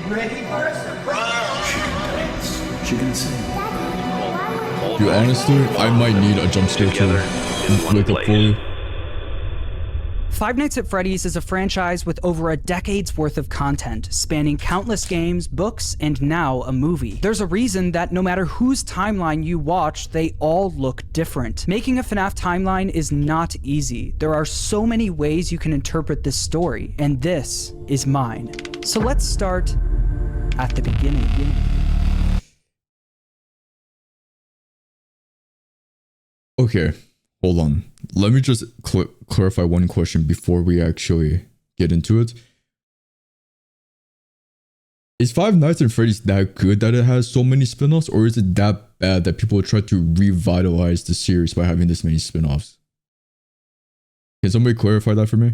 Ready for a surprise? She can dance. She can sing. Dude, honestly, I might need a jump scare to wake up fully. Five Nights at Freddy's is a franchise with over a decade's worth of content, spanning countless games, books, and now a movie. There's a reason that no matter whose timeline you watch, they all look different. Making a FNAF timeline is not easy. There are so many ways you can interpret this story, and this is mine. So let's start at the beginning. Okay, hold on. Let me just clarify one question before we actually get into it. Is Five Nights at Freddy's that good that it has so many spin-offs, or is it that bad that people try to revitalize the series by having this many spin-offs? Can somebody clarify that for me?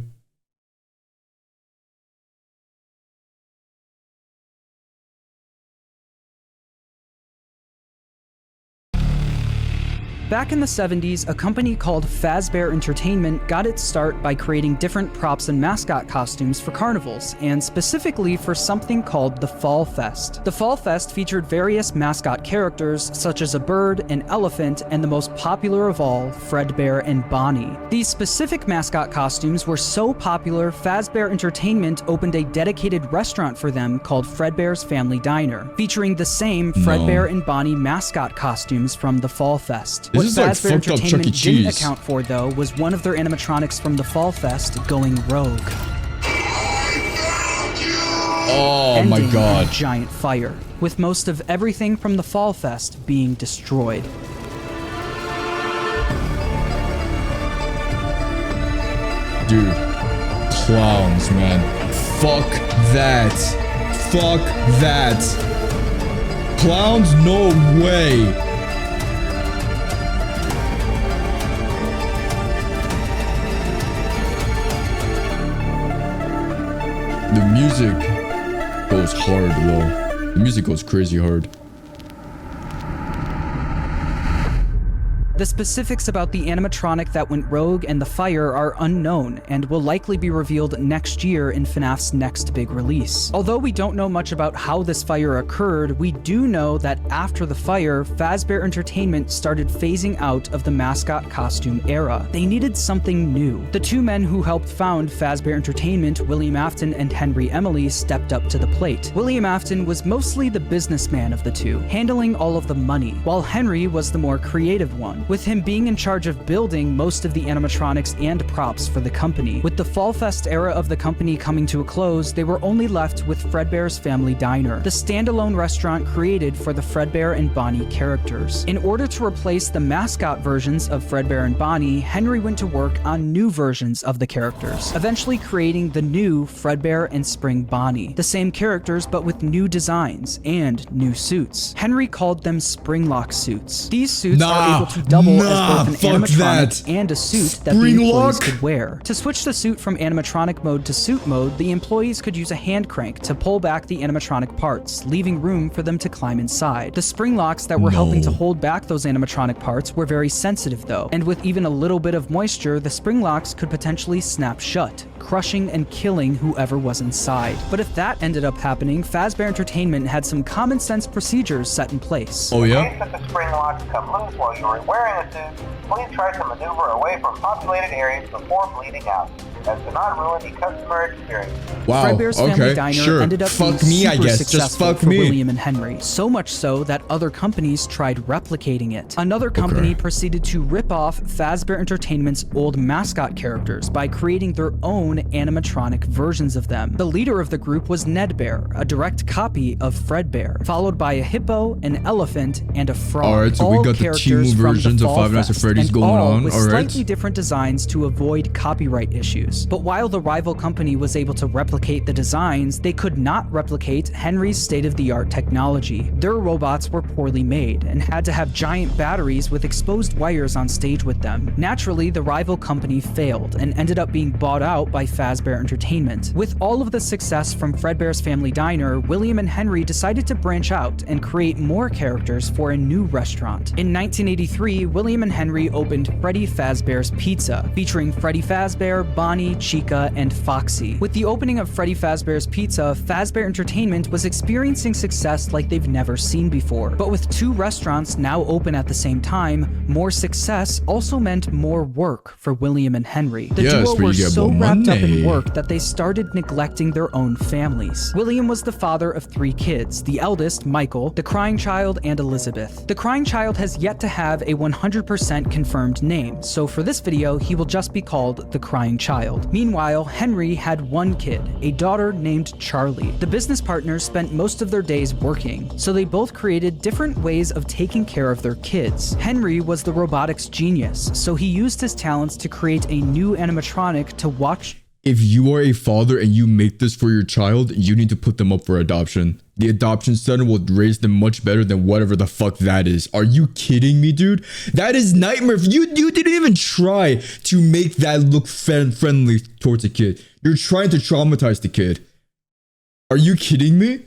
Back in the 70s, a company called Fazbear Entertainment got its start by creating different props and mascot costumes for carnivals, and specifically for something called the Fall Fest. The Fall Fest featured various mascot characters, such as a bird, an elephant, and the most popular of all, Fredbear and Bonnie. These specific mascot costumes were so popular, Fazbear Entertainment opened a dedicated restaurant for them called Fredbear's Family Diner, featuring the same Fredbear and Bonnie mascot costumes from the Fall Fest. This What is like Fazbear fucked up Chuck E. Entertainment Cheese. didn't account for, though, was one of their animatronics from the Fall Fest going rogue. Oh my Ending in god. a giant fire, with most of everything from the Fall Fest being destroyed. Dude, clowns, man. Fuck that. Fuck that. Clowns, no way. The music goes hard, though. The music goes crazy hard. The specifics about the animatronic that went rogue and the fire are unknown and will likely be revealed next year in FNAF's next big release. Although we don't know much about how this fire occurred, we do know that after the fire, Fazbear Entertainment started phasing out of the mascot costume era. They needed something new. The two men who helped found Fazbear Entertainment, William Afton and Henry Emily, stepped up to the plate. William Afton was mostly the businessman of the two, handling all of the money, while Henry was the more creative one, with him being in charge of building most of the animatronics and props for the company. With the Fall Fest era of the company coming to a close, they were only left with Fredbear's Family Diner, the standalone restaurant created for the Fredbear and Bonnie characters. In order to replace the mascot versions of Fredbear and Bonnie, Henry went to work on new versions of the characters, eventually creating the new Fredbear and Spring Bonnie, the same characters but with new designs and new suits. Henry called them Springlock suits. These suits are able to double as both an animatronic and a suit that the employees could wear. To switch the suit from animatronic mode to suit mode, the employees could use a hand crank to pull back the animatronic parts, leaving room for them to climb inside. The spring locks that were helping to hold back those animatronic parts were very sensitive though, and with even a little bit of moisture, the spring locks could potentially snap shut, crushing and killing whoever was inside. But if that ended up happening, Fazbear Entertainment had some common sense procedures set in place. Oh yeah? In case that the spring locks come loose while you are wearing a suit, please try to maneuver away from populated areas before bleeding out, as to not ruin the customer experience. Wow, Fredbear's Family Diner ended up being super successful for William and Henry, so much so that other companies tried replicating it. Another company proceeded to rip off Fazbear Entertainment's old mascot characters by creating their own animatronic versions of them. The leader of the group was Ned Bear, a direct copy of Fredbear, followed by a hippo, an elephant, and a frog. Alright, so we got the Temu versions of Five Nights at Freddy's going on. With slightly different designs to avoid copyright issues. But while the rival company was able to replicate the designs, they could not replicate Henry's state-of-the-art technology. Their robots were poorly made and had to have giant batteries with exposed wires on stage with them. Naturally, the rival company failed and ended up being bought out by Fazbear Entertainment. With all of the success from Fredbear's Family Diner, William and Henry decided to branch out and create more characters for a new restaurant. In 1983, William and Henry opened Freddy Fazbear's Pizza, featuring Freddy Fazbear, Bonnie, Bonnie, Chica, and Foxy. With the opening of Freddy Fazbear's Pizza, Fazbear Entertainment was experiencing success like they've never seen before. But with 2 restaurants now open at the same time, more success also meant more work for William and Henry. The duo were so wrapped up in work that they started neglecting their own families. William was the father of 3 kids, the eldest, Michael, the crying child, and Elizabeth. The crying child has yet to have a 100% confirmed name, so for this video, he will just be called the crying child. Meanwhile, Henry had 1 kid, a daughter named Charlie. The business partners spent most of their days working, so they both created different ways of taking care of their kids. Henry was the robotics genius, so he used his talents to create a new animatronic to watch. If you are a father and you make this for your child, you need to put them up for adoption. The adoption center will raise them much better than whatever the fuck that is. Are you kidding me, dude? That is nightmare. You didn't even try to make that look friendly towards a kid. You're trying to traumatize the kid. Are you kidding me?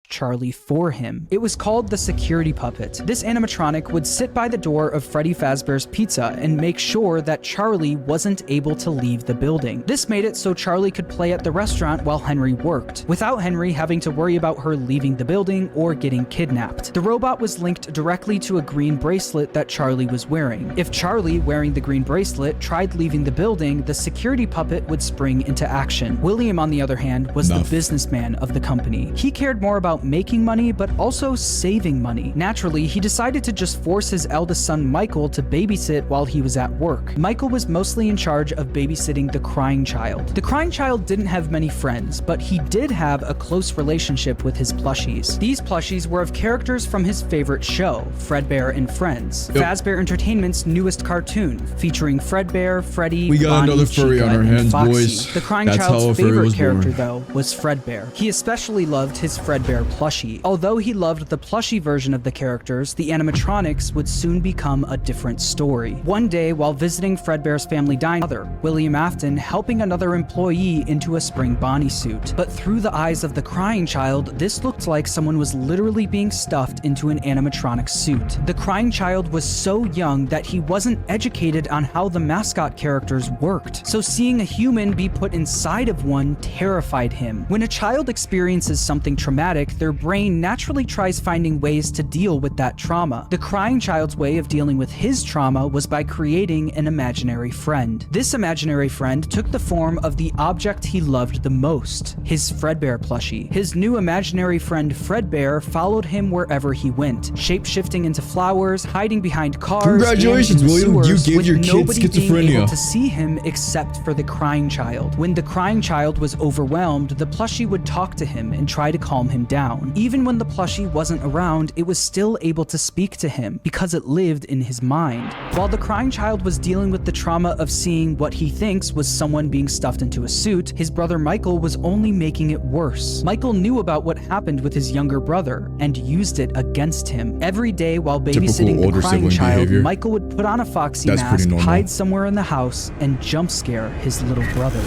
Charlie for him. It was called the security puppet. This animatronic would sit by the door of Freddy Fazbear's Pizza and make sure that Charlie wasn't able to leave the building. This made it so Charlie could play at the restaurant while Henry worked, without Henry having to worry about her leaving the building or getting kidnapped. The robot was linked directly to a green bracelet that Charlie was wearing. If Charlie, wearing the green bracelet, tried leaving the building, the security puppet would spring into action. William, on the other hand, was the businessman of the company. He cared more about making money, but also saving money. Naturally, he decided to just force his eldest son Michael to babysit while he was at work. Michael was mostly in charge of babysitting the crying child. The crying child didn't have many friends, but he did have a close relationship with his plushies. These plushies were of characters from his favorite show, Fredbear and Friends, Fazbear Entertainment's newest cartoon, featuring Fredbear, Freddy, we got Bonnie, another furry Chica, on our and hands, Foxy. boys. The crying That's child's how a furry favorite was character, born. though, was Fredbear. He especially loved his Fredbear plushie. Although he loved the plushie version of the characters, the animatronics would soon become a different story. One day, while visiting Fredbear's family diner, William Afton helping another employee into a spring Bonnie suit. But through the eyes of the crying child, this looked like someone was literally being stuffed into an animatronic suit. The crying child was so young that he wasn't educated on how the mascot characters worked, so seeing a human be put inside of one terrified him. When a child experiences something traumatic, their brain naturally tries finding ways to deal with that trauma. The crying child's way of dealing with his trauma was by creating an imaginary friend. This imaginary friend took the form of the object he loved the most, his Fredbear plushie. His new imaginary friend Fredbear followed him wherever he went, shape-shifting into flowers, hiding behind cars. Congratulations, and in the William, you sewers, gave with your kid nobody being schizophrenia. able to see him except for the crying child. When the crying child was overwhelmed, the plushie would talk to him and try to calm him down. Even when the plushie wasn't around, it was still able to speak to him because it lived in his mind. While the crying child was dealing with the trauma of seeing what he thinks was someone being stuffed into a suit, his brother Michael was only making it worse. Michael knew about what happened with his younger brother and used it against him. Every day while babysitting the crying child, behavior. Michael would put on a Foxy That's mask, pretty normal. hide somewhere in the house, and jump scare his little brother.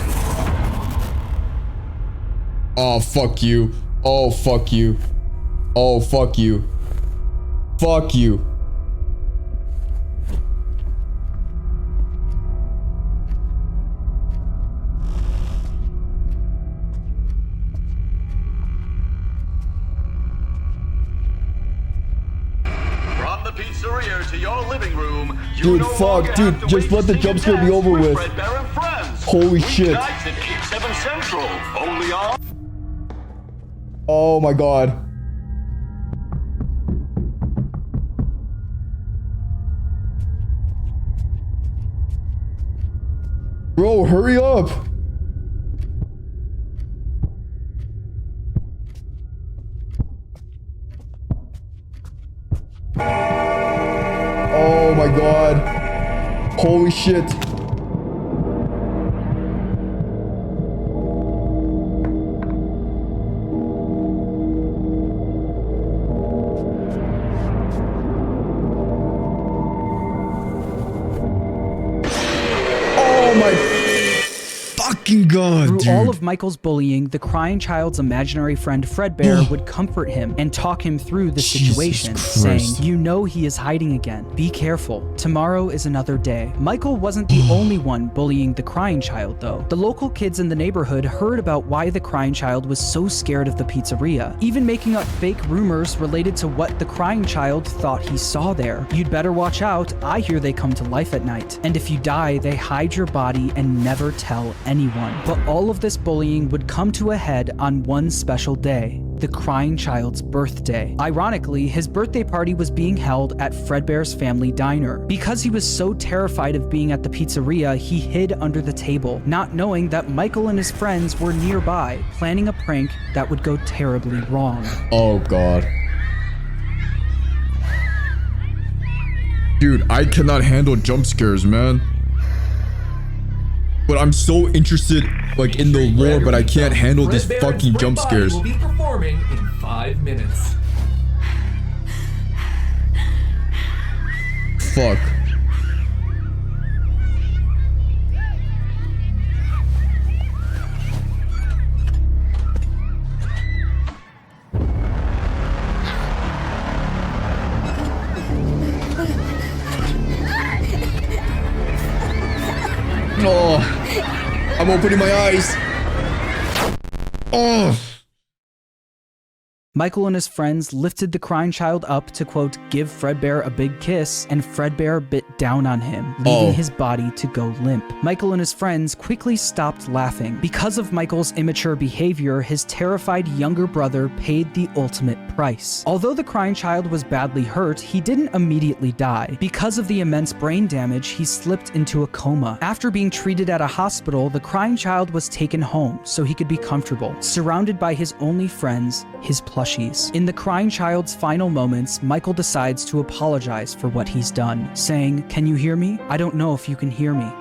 Oh, fuck you. Oh, fuck you. Oh, fuck you. Fuck you. From the pizzeria to your living room, you Dude, no fuck, longer dude, have to just wait let the to see jump your scare be dance over with. Fredbear and Friends. Holy shit. Weeknights at 8, 7 Central. Only on... Oh my god. Bro, hurry up. Oh my god. Holy shit. Oh my fucking god, Through dude. all of Michael's bullying, the crying child's imaginary friend Fredbear would comfort him and talk him through the Jesus situation, Christ. saying, "You know he is hiding again. Be careful. Tomorrow is another day." Michael wasn't the only one bullying the crying child, though. The local kids in the neighborhood heard about why the crying child was so scared of the pizzeria, even making up fake rumors related to what the crying child thought he saw there. "You'd better watch out. I hear they come to life at night. And if you die, they hide your body and never tell anyone." But all of this bullying would come to a head on one special day, the crying child's birthday. Ironically, his birthday party was being held at Fredbear's family diner. Because he was so terrified of being at the pizzeria, he hid under the table, not knowing that Michael and his friends were nearby, planning a prank that would go terribly wrong. Oh god. Dude, I cannot handle jump scares, man. But I'm so interested, like, in the lore, but I can't handle these Fredbear fucking and jump Spring scares. Bonnie will be performing in 5 minutes. Fuck. Oh, I'm opening my eyes. Oh. Michael and his friends lifted the crying child up to, quote, give Fredbear a big kiss, and Fredbear bit down on him, leaving his body to go limp. Michael and his friends quickly stopped laughing. Because of Michael's immature behavior, his terrified younger brother paid the ultimate price. Although the crying child was badly hurt, he didn't immediately die. Because of the immense brain damage, he slipped into a coma. After being treated at a hospital, the crying child was taken home so he could be comfortable, surrounded by his only friends, his plushies. In the crying child's final moments, Michael decides to apologize for what he's done, saying, "Can you hear me? I don't know if you can hear me.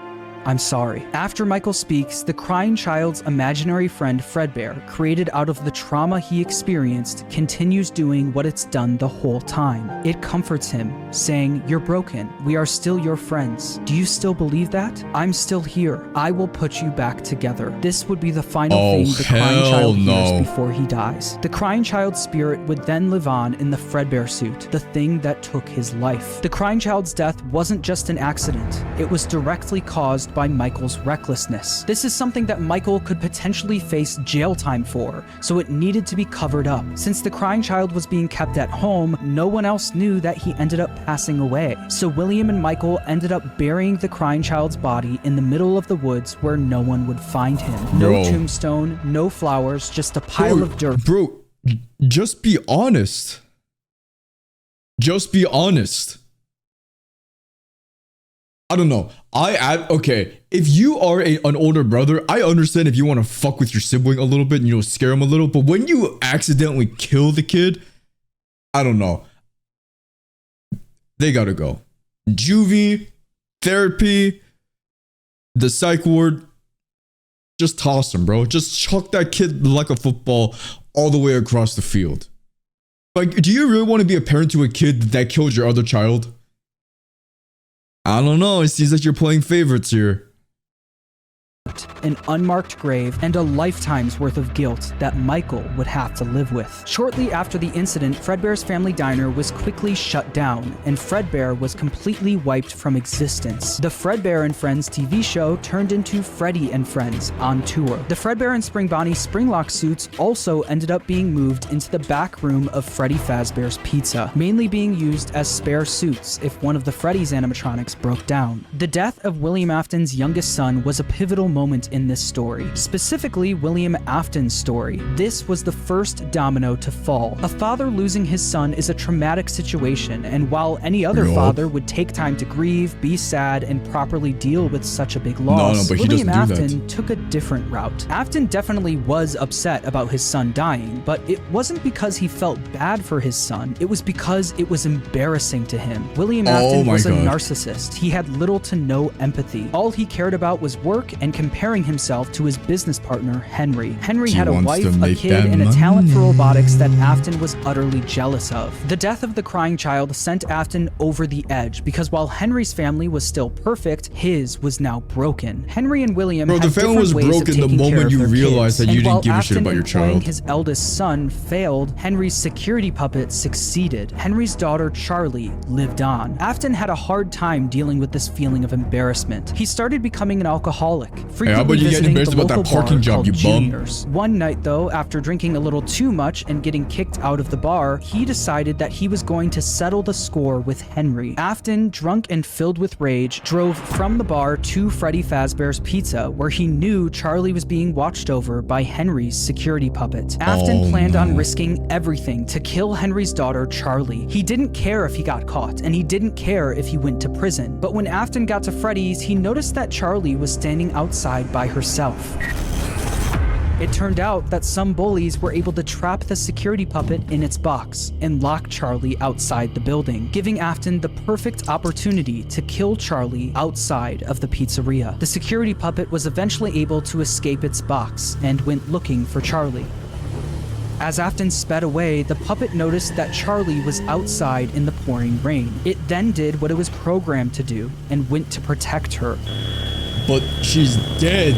I'm sorry." After Michael speaks, the crying child's imaginary friend Fredbear, created out of the trauma he experienced, continues doing what it's done the whole time. It comforts him, saying, "You're broken. We are still your friends. Do you still believe that? I'm still here. I will put you back together." This would be the final thing the crying child hears before he dies. The crying child's spirit would then live on in the Fredbear suit, the thing that took his life. The crying child's death wasn't just an accident. It was directly caused by Michael's recklessness. This is something that Michael could potentially face jail time for, so it needed to be covered up. Since the crying child was being kept at home, no one else knew that he ended up passing away. So William and Michael ended up burying the crying child's body in the middle of the woods where no one would find him. No tombstone, no flowers, just a pile of dirt. Bro, just be honest. Just be honest. I don't know. Okay. If you are an older brother, I understand if you want to fuck with your sibling a little bit and, you know, scare him a little. But when you accidentally kill the kid, I don't know. They gotta go. Juvie, therapy, the psych ward. Just toss him, bro. Just chuck that kid like a football all the way across the field. Like, do you really want to be a parent to a kid that killed your other child? I don't know, it seems like you're playing favorites here. An unmarked grave, and a lifetime's worth of guilt that Michael would have to live with. Shortly after the incident, Fredbear's family diner was quickly shut down, and Fredbear was completely wiped from existence. The Fredbear and Friends TV show turned into Freddy and Friends on tour. The Fredbear and Spring Bonnie Springlock suits also ended up being moved into the back room of Freddy Fazbear's Pizza, mainly being used as spare suits if one of the Freddy's animatronics broke down. The death of William Afton's youngest son was a pivotal moment in this story, specifically William Afton's story. This was the first domino to fall. A father losing his son is a traumatic situation, and while any other father would take time to grieve, be sad, and properly deal with such a big loss, but William Afton took a different route. Afton definitely was upset about his son dying, but it wasn't because he felt bad for his son, it was because it was embarrassing to him. William Afton was a narcissist. He had little to no empathy. All he cared about was work and comparing comparing himself to his business partner, Henry. Henry He had a wants wife, to a make kid, that and a talent for money. robotics that Afton was utterly jealous of. The death of the crying child sent Afton over the edge because while Henry's family was still perfect, his was now broken. Henry and William Bro, had the family different was ways of broken the taking care moment of you their realized kids. that you And didn't while give a shit Afton about your employing child. his eldest son failed, Henry's security puppet succeeded. Henry's daughter, Charlie, lived on. Afton had a hard time dealing with this feeling of embarrassment. He started becoming an alcoholic, frequently how about you get visiting embarrassed the about that local parking bar job, called you bum? Junior's. One night, though, after drinking a little too much and getting kicked out of the bar, he decided that he was going to settle the score with Henry. Afton, drunk and filled with rage, drove from the bar to Freddy Fazbear's Pizza, where he knew Charlie was being watched over by Henry's security puppet. Afton planned on risking everything to kill Henry's daughter, Charlie. He didn't care if he got caught, and he didn't care if he went to prison. But when Afton got to Freddy's, he noticed that Charlie was standing outside by herself. It turned out that some bullies were able to trap the security puppet in its box and lock Charlie outside the building, giving Afton the perfect opportunity to kill Charlie outside of the pizzeria. The security puppet was eventually able to escape its box and went looking for Charlie. As Afton sped away, the puppet noticed that Charlie was outside in the pouring rain. It then did what it was programmed to do and went to protect her. But she's dead.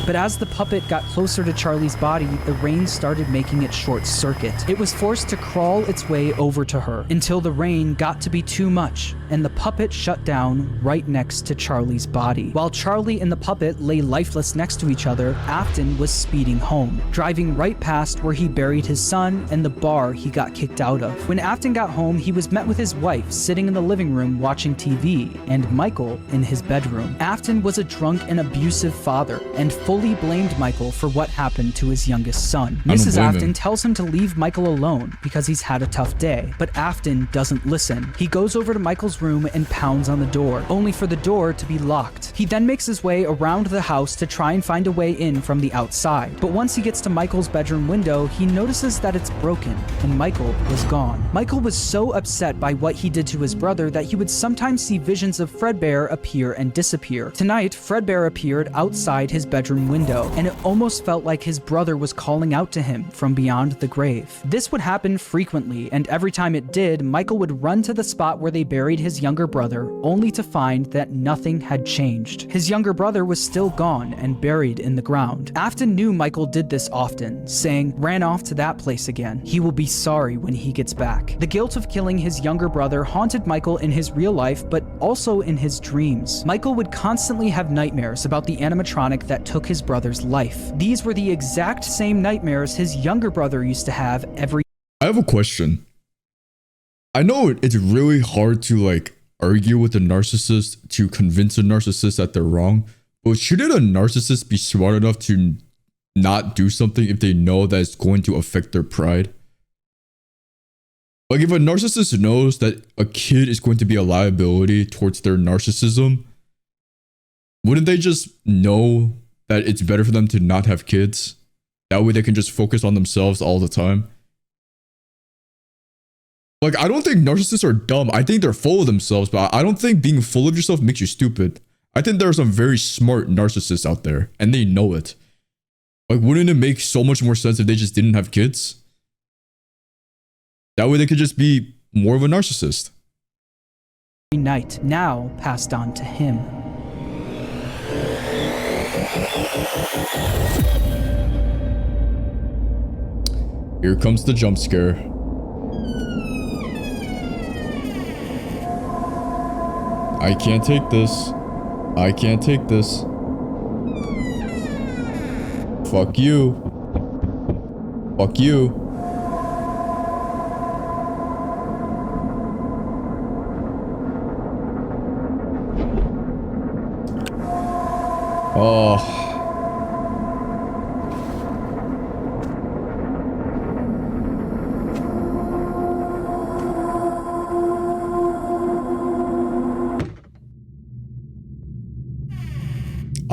But as the puppet got closer to Charlie's body, the rain started making it short circuit. It was forced to crawl its way over to her until the rain got to be too much and the puppet shut down right next to Charlie's body. While Charlie and the puppet lay lifeless next to each other, Afton was speeding home, driving right past where he buried his son and the bar he got kicked out of. When Afton got home, he was met with his wife sitting in the living room watching TV and Michael in his bedroom. Afton was a drunk and abusive father and fully blamed Michael for what happened to his youngest son. I don't Mrs. blame Afton him. tells him to leave Michael alone because he's had a tough day, but Afton doesn't listen. He goes over to Michael's room and pounds on the door, only for the door to be locked. He then makes his way around the house to try and find a way in from the outside, but once he gets to Michael's bedroom window, he notices that it's broken and Michael was gone. Michael was so upset by what he did to his brother that he would sometimes see visions of Fredbear appear and disappear. Tonight, Fredbear appeared outside his bedroom window, and it almost felt like his brother was calling out to him from beyond the grave. This would happen frequently, and every time it did, Michael would run to the spot where they buried his younger brother, only to find that nothing had changed. His younger brother was still gone and buried in the ground. Afton knew Michael did this often, saying, "Ran off to that place again. He will be sorry when he gets back." The guilt of killing his younger brother haunted Michael in his real life, but also in his dreams. Michael would constantly have nightmares about the animatronic that took his brother's life. These were the exact same nightmares his younger brother used to have every I have a question. I know it's really hard to argue with a narcissist to convince a narcissist that they're wrong, but shouldn't a narcissist be smart enough to not do something if they know that it's going to affect their pride? Like if a narcissist knows that a kid is going to be a liability towards their narcissism, wouldn't they just know that it's better for them to not have kids? That way they can just focus on themselves all the time. Like, I don't think narcissists are dumb. I think they're full of themselves, but I don't think being full of yourself makes you stupid. I think there are some very smart narcissists out there, and they know it. Like, wouldn't it make so much more sense if they just didn't have kids? That way they could just be more of a narcissist. night, now passed on to him. Here comes the jump scare. I can't take this. I can't take this. Fuck you. Fuck you. Oh.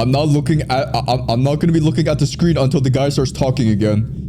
I'm not looking at. I'm not gonna be looking at the screen until the guy starts talking again.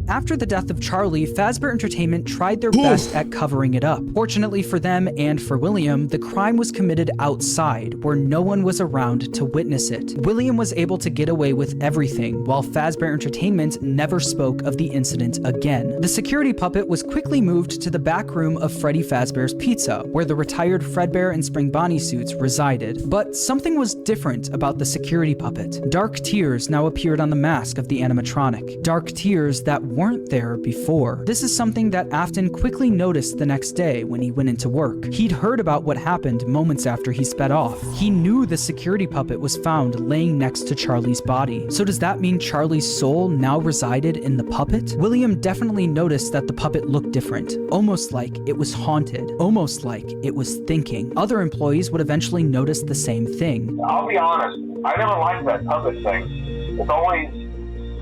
After the death of Charlie, Fazbear Entertainment tried their best at covering it up. Fortunately for them and for William, the crime was committed outside, where no one was around to witness it. William was able to get away with everything, while Fazbear Entertainment never spoke of the incident again. The security puppet was quickly moved to the back room of Freddy Fazbear's Pizza, where the retired Fredbear and Spring Bonnie suits resided. But something was different about the security puppet. Dark tears now appeared on the mask of the animatronic. Dark tears that weren't there before. This is something that Afton quickly noticed the next day when he went into work. He'd heard about what happened moments after he sped off. He knew the security puppet was found laying next to Charlie's body. So does that mean Charlie's soul now resided in the puppet? William definitely noticed that the puppet looked different, almost like it was haunted, almost like it was thinking. Other employees would eventually notice the same thing. I'll be honest, I never liked that puppet thing. It's always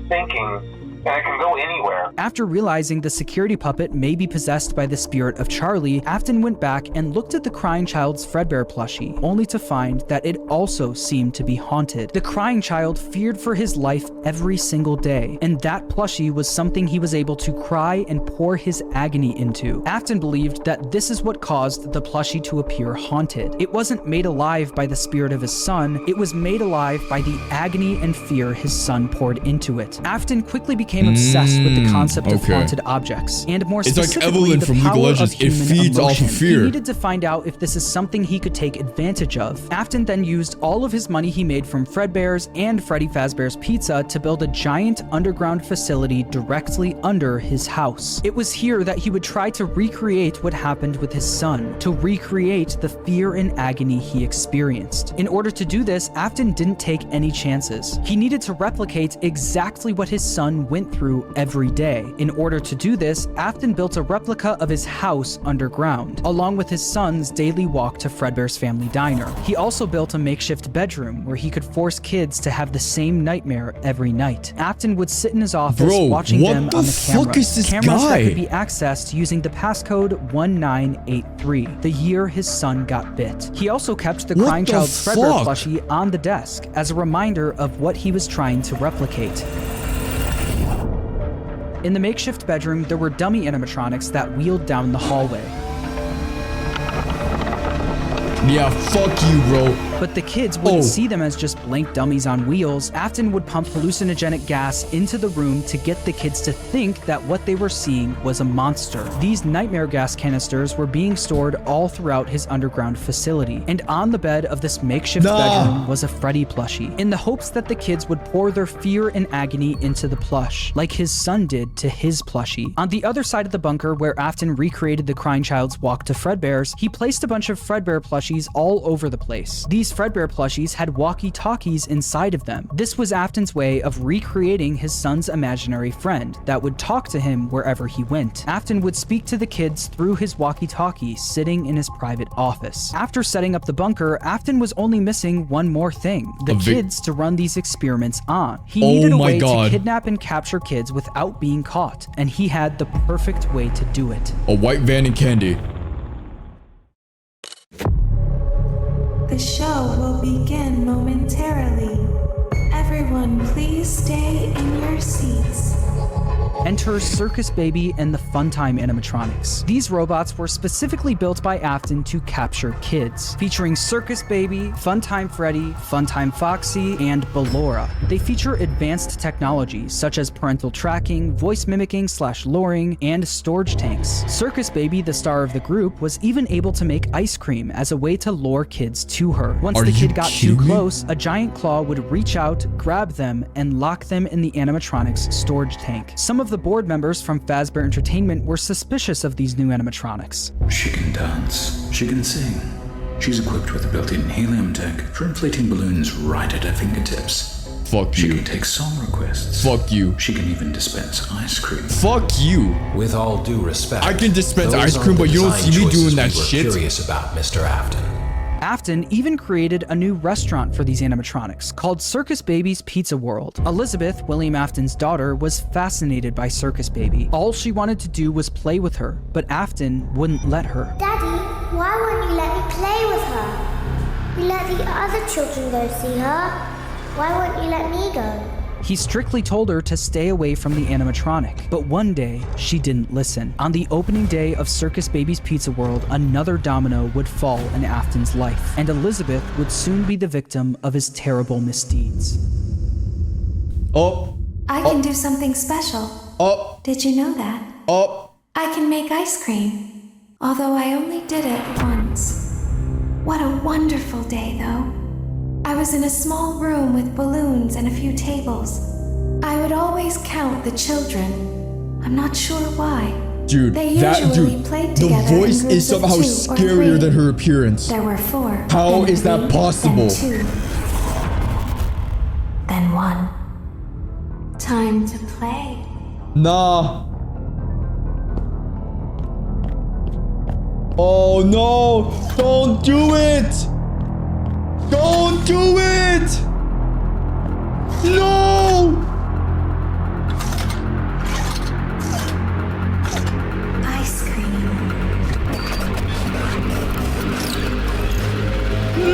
thinking, and it can go anywhere. After realizing the security puppet may be possessed by the spirit of Charlie, Afton went back and looked at the crying child's Fredbear plushie, only to find that it also seemed to be haunted. The crying child feared for his life every single day, and that plushie was something he was able to cry and pour his agony into. Afton believed that this is what caused the plushie to appear haunted. It wasn't made alive by the spirit of his son, it was made alive by the agony and fear his son poured into it. Afton quickly became obsessed with the concept of haunted objects, and more specifically, like Evelyn from League of Legends. It feeds off of fear. He needed to find out if this is something he could take advantage of. Afton then used all of his money he made from Fredbear's and Freddy Fazbear's Pizza to build a giant underground facility directly under his house. It was here that he would try to recreate what happened with his son, to recreate the fear and agony he experienced. In order to do this, Afton didn't take any chances. He needed to replicate exactly what his son went through every day. In order to do this, Afton built a replica of his house underground, along with his son's daily walk to Fredbear's family diner. He also built a makeshift bedroom where he could force kids to have the same nightmare every night. Afton would sit in his office watching them on the camera. Cameras that could be accessed using the passcode 1983, the year his son got bit. He also kept the crying child's Fredbear plushie on the desk as a reminder of what he was trying to replicate. In the makeshift bedroom, there were dummy animatronics that wheeled down the hallway. Yeah, fuck you, bro. But the kids wouldn't see them as just blank dummies on wheels. Afton would pump hallucinogenic gas into the room to get the kids to think that what they were seeing was a monster. These nightmare gas canisters were being stored all throughout his underground facility. And on the bed of this makeshift bedroom was a Freddy plushie, in the hopes that the kids would pour their fear and agony into the plush, like his son did to his plushie. On the other side of the bunker, where Afton recreated the crying child's walk to Fredbear's, he placed a bunch of Fredbear plushies all over the place. These Fredbear plushies had walkie-talkies inside of them. This was Afton's way of recreating his son's imaginary friend that would talk to him wherever he went. Afton would speak to the kids through his walkie-talkie sitting in his private office. After setting up the bunker, Afton was only missing one more thing: the kids to run these experiments on. He needed a way to kidnap and capture kids without being caught, and he had the perfect way to do it. A white van and candy. The show will begin momentarily. Everyone, please stay in your seats. Enter Circus Baby and the Funtime animatronics. These robots were specifically built by Afton to capture kids, featuring Circus Baby, Funtime Freddy, Funtime Foxy, and Ballora. They feature advanced technology such as parental tracking, voice mimicking / luring, and storage tanks. Circus Baby, the star of the group, was even able to make ice cream as a way to lure kids to her. Once the kid got too close, a giant claw would reach out, grab them, and lock them in the animatronics storage tank. Some of the board members from Fazbear Entertainment were suspicious of these new animatronics. She can dance. She can sing. She's equipped with a built-in helium tank for inflating balloons right at her fingertips. Fuck you. She can take song requests. Fuck you. She can even dispense ice cream. Fuck you. With all due respect, I can dispense ice cream, but you don't see me doing that shit. Curious about Mr. Afton. Afton even created a new restaurant for these animatronics called Circus Baby's Pizza World. Elizabeth, William Afton's daughter, was fascinated by Circus Baby. All she wanted to do was play with her, but Afton wouldn't let her. Daddy, why won't you let me play with her? We let the other children go see her. Why won't you let me go? He strictly told her to stay away from the animatronic, but one day she didn't listen. On the opening day of Circus Baby's Pizza World, another domino would fall in Afton's life, and Elizabeth would soon be the victim of his terrible misdeeds. Oh. I can do something special. Oh. Did you know that? Oh. I can make ice cream, although I only did it once. What a wonderful day, though. I was in a small room with balloons and a few tables. I would always count the children. I'm not sure why. Dude, They that usually dude, played the together in voice groups is of somehow 2 or scarier 3. than her appearance. There were 4. How then is that 3, possible? Then 2. Then 1. Time to play. Nah. Oh no! Don't do it! Don't do it! No! Ice cream.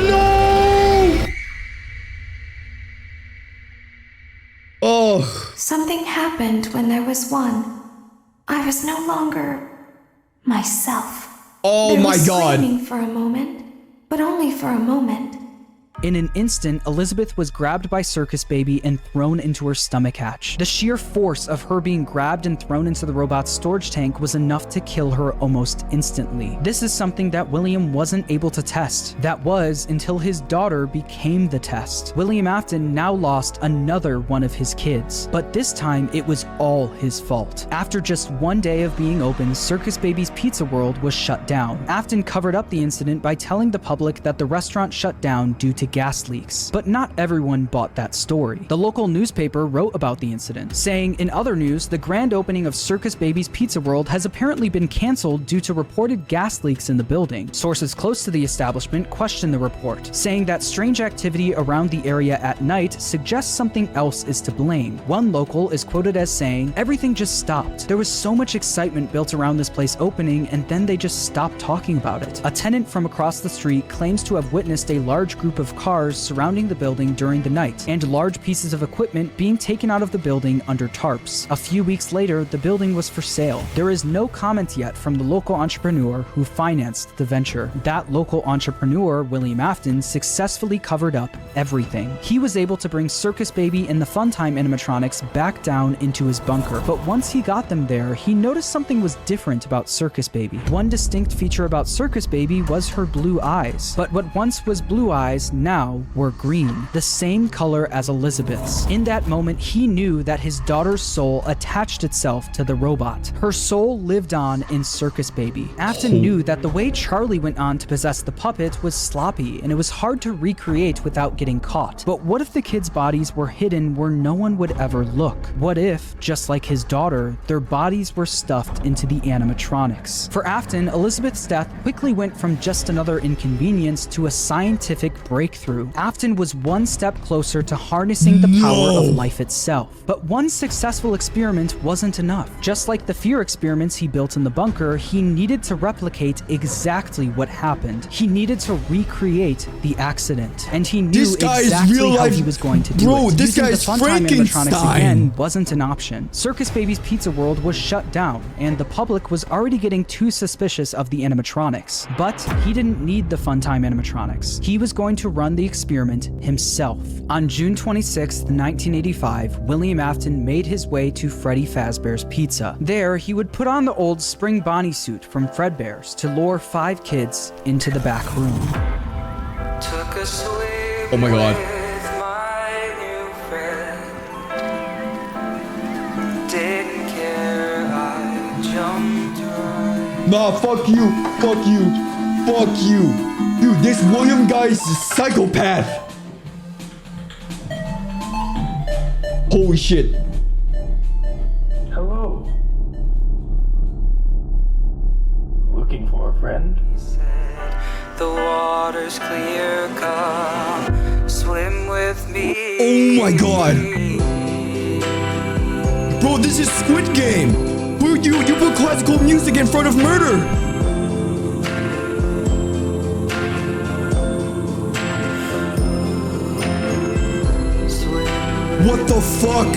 No! Oh. Something happened when there was 1. I was no longer myself. Oh There my was god. screaming for a moment, but only for a moment. In an instant, Elizabeth was grabbed by Circus Baby and thrown into her stomach hatch. The sheer force of her being grabbed and thrown into the robot's storage tank was enough to kill her almost instantly. This is something that William wasn't able to test. That was until his daughter became the test. William Afton now lost another one of his kids, but this time it was all his fault. After just one day of being open, Circus Baby's Pizza World was shut down. Afton covered up the incident by telling the public that the restaurant shut down due to gas leaks, but not everyone bought that story. The local newspaper wrote about the incident, saying, in other news, the grand opening of Circus Baby's Pizza World has apparently been canceled due to reported gas leaks in the building. Sources close to the establishment questioned the report, saying that strange activity around the area at night suggests something else is to blame. One local is quoted as saying, "Everything just stopped. There was so much excitement built around this place opening, and then they just stopped talking about it." A tenant from across the street claims to have witnessed a large group of cars surrounding the building during the night, and large pieces of equipment being taken out of the building under tarps. A few weeks later, the building was for sale. There is no comment yet from the local entrepreneur who financed the venture. That local entrepreneur, William Afton, successfully covered up everything. He was able to bring Circus Baby and the Funtime animatronics back down into his bunker, but once he got them there, he noticed something was different about Circus Baby. One distinct feature about Circus Baby was her blue eyes, but what once was blue eyes now were green, the same color as Elizabeth's. In that moment, he knew that his daughter's soul attached itself to the robot. Her soul lived on in Circus Baby. Afton knew that the way Charlie went on to possess the puppet was sloppy, and it was hard to recreate without getting caught. But what if the kids' bodies were hidden where no one would ever look? What if, just like his daughter, their bodies were stuffed into the animatronics? For Afton, Elizabeth's death quickly went from just another inconvenience to a scientific breakthrough. Afton was one step closer to harnessing the power of life itself. But one successful experiment wasn't enough. Just like the fear experiments he built in the bunker, he needed to replicate exactly what happened. He needed to recreate the accident. And he knew exactly how he was going to do it. This Using guy's the Funtime animatronics Frankenstein. again wasn't an option. Circus Baby's Pizza World was shut down, and the public was already getting too suspicious of the animatronics. But he didn't need the Funtime animatronics. He was going to run the experiment himself. On June 26, 1985, William Afton made his way to Freddy Fazbear's Pizza. There, he would put on the old spring Bonnie suit from Fredbear's to lure 5 kids into the back room. Oh my god. Nah, fuck you. Fuck you. Fuck you. Dude, this William guy is a psychopath. Holy shit. Hello. Looking for a friend? The water's clear, come swim with me. Oh my god. Bro, this is Squid Game. Bro, you put classical music in front of murder. What the fuck?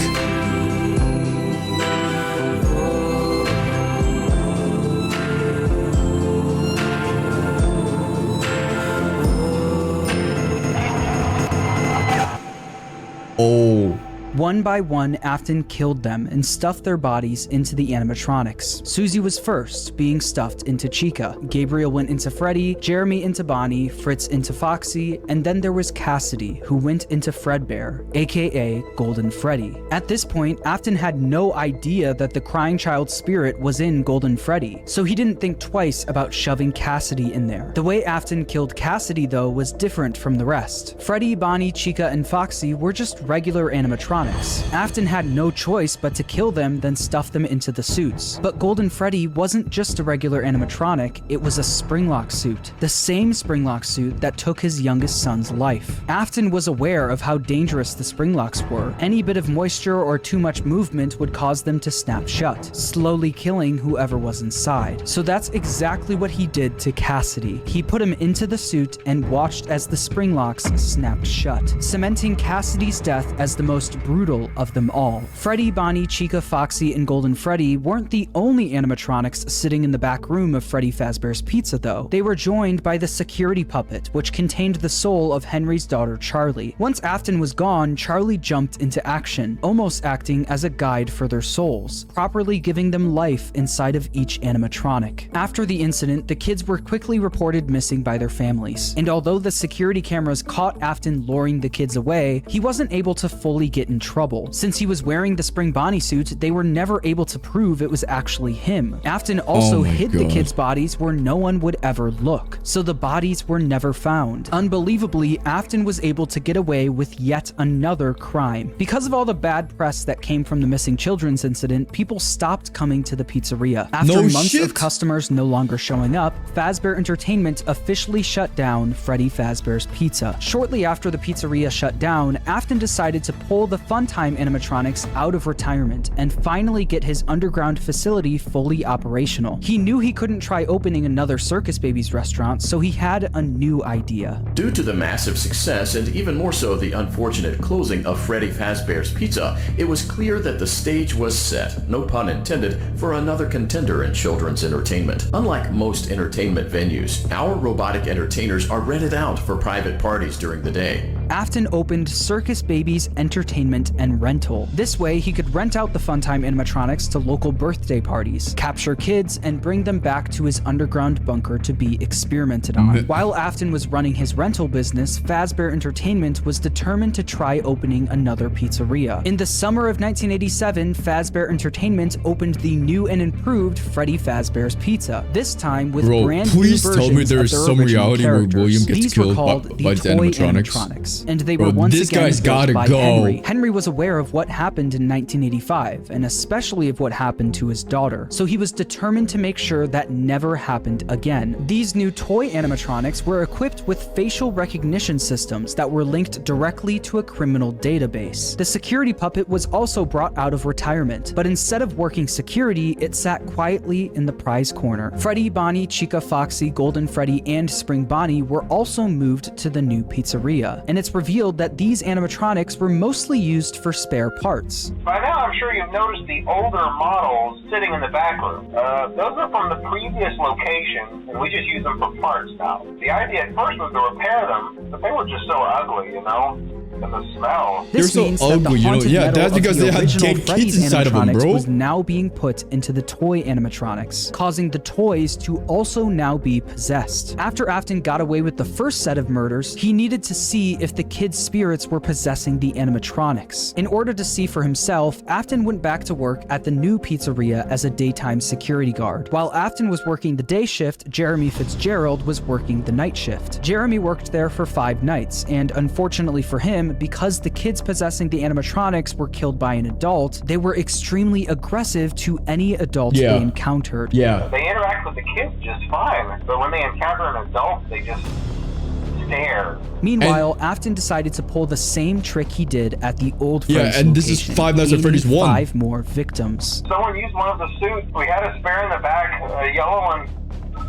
Oh. One by one, Afton killed them and stuffed their bodies into the animatronics. Susie was first, being stuffed into Chica. Gabriel went into Freddy, Jeremy into Bonnie, Fritz into Foxy, and then there was Cassidy, who went into Fredbear, aka Golden Freddy. At this point, Afton had no idea that the crying child spirit was in Golden Freddy, so he didn't think twice about shoving Cassidy in there. The way Afton killed Cassidy, though, was different from the rest. Freddy, Bonnie, Chica, and Foxy were just regular animatronics. Afton had no choice but to kill them, then stuff them into the suits. But Golden Freddy wasn't just a regular animatronic, it was a Springlock suit. The same Springlock suit that took his youngest son's life. Afton was aware of how dangerous the Springlocks were. Any bit of moisture or too much movement would cause them to snap shut, slowly killing whoever was inside. So that's exactly what he did to Cassidy. He put him into the suit and watched as the Springlocks snapped shut, cementing Cassidy's death as the most brutal of them all. Freddy, Bonnie, Chica, Foxy, and Golden Freddy weren't the only animatronics sitting in the back room of Freddy Fazbear's Pizza, though. They were joined by the security puppet, which contained the soul of Henry's daughter, Charlie. Once Afton was gone, Charlie jumped into action, almost acting as a guide for their souls, properly giving them life inside of each animatronic. After the incident, the kids were quickly reported missing by their families, and although the security cameras caught Afton luring the kids away, he wasn't able to fully get in trouble. Since he was wearing the Spring Bonnie suit, they were never able to prove it was actually him. Afton also hid the kids' bodies where no one would ever look, so the bodies were never found. Unbelievably, Afton was able to get away with yet another crime. Because of all the bad press that came from the missing children's incident, people stopped coming to the pizzeria. After months of customers no longer showing up, Fazbear Entertainment officially shut down Freddy Fazbear's Pizza. Shortly after the pizzeria shut down, Afton decided to pull the Funtime animatronics out of retirement and finally get his underground facility fully operational. He knew he couldn't try opening another Circus Babies restaurant, so he had a new idea. Due to the massive success and even more so the unfortunate closing of Freddy Fazbear's Pizza, it was clear that the stage was set, no pun intended, for another contender in children's entertainment. Unlike most entertainment venues, our robotic entertainers are rented out for private parties during the day. Afton opened Circus Babies Entertainment and Rental. This way, he could rent out the Funtime animatronics to local birthday parties, capture kids, and bring them back to his underground bunker to be experimented on. While Afton was running his rental business, Fazbear Entertainment was determined to try opening another pizzeria. In the summer of 1987, Fazbear Entertainment opened the new and improved Freddy Fazbear's Pizza, this time with brand new versions tell me there's of their some original reality where characters. William gets These killed were called by the the toy animatronics. and they were once this again guy's built gotta by go. Henry. Henry was aware of what happened in 1985, and especially of what happened to his daughter, so he was determined to make sure that never happened again. These new toy animatronics were equipped with facial recognition systems that were linked directly to a criminal database. The security puppet was also brought out of retirement, but instead of working security, it sat quietly in the prize corner. Freddy, Bonnie, Chica, Foxy, Golden Freddy, and Spring Bonnie were also moved to the new pizzeria, and it's revealed that these animatronics were mostly used for spare parts. By now, I'm sure you've noticed the older models sitting in the back room. Those are from the previous location, and we just use them for parts now. The idea at first was to repair them, but they were just so ugly, you know? And the smell. This They're means so that the ugly, you know? haunted Yeah, metal that's of because the they had original dead Freddy's kids inside of them, animatronics bro. was now being put into the toy animatronics, causing the toys to also now be possessed. After Afton got away with the first set of murders, he needed to see if the kids' spirits were possessing the animatronics. In order to see for himself, Afton went back to work at the new pizzeria as a daytime security guard. While Afton was working the day shift, Jeremy Fitzgerald was working the night shift. Jeremy worked there for 5 nights, and unfortunately for him, because the kids possessing the animatronics were killed by an adult, they were extremely aggressive to any adult they encountered. They interact with the kids just fine, but when they encounter an adult, they just stare. Meanwhile, Afton decided to pull the same trick he did at the old Freddy's and this is location, Five Nights at Freddy's gaining 1. 5 more victims. Someone used one of the suits. We had a spare in the back, a yellow one.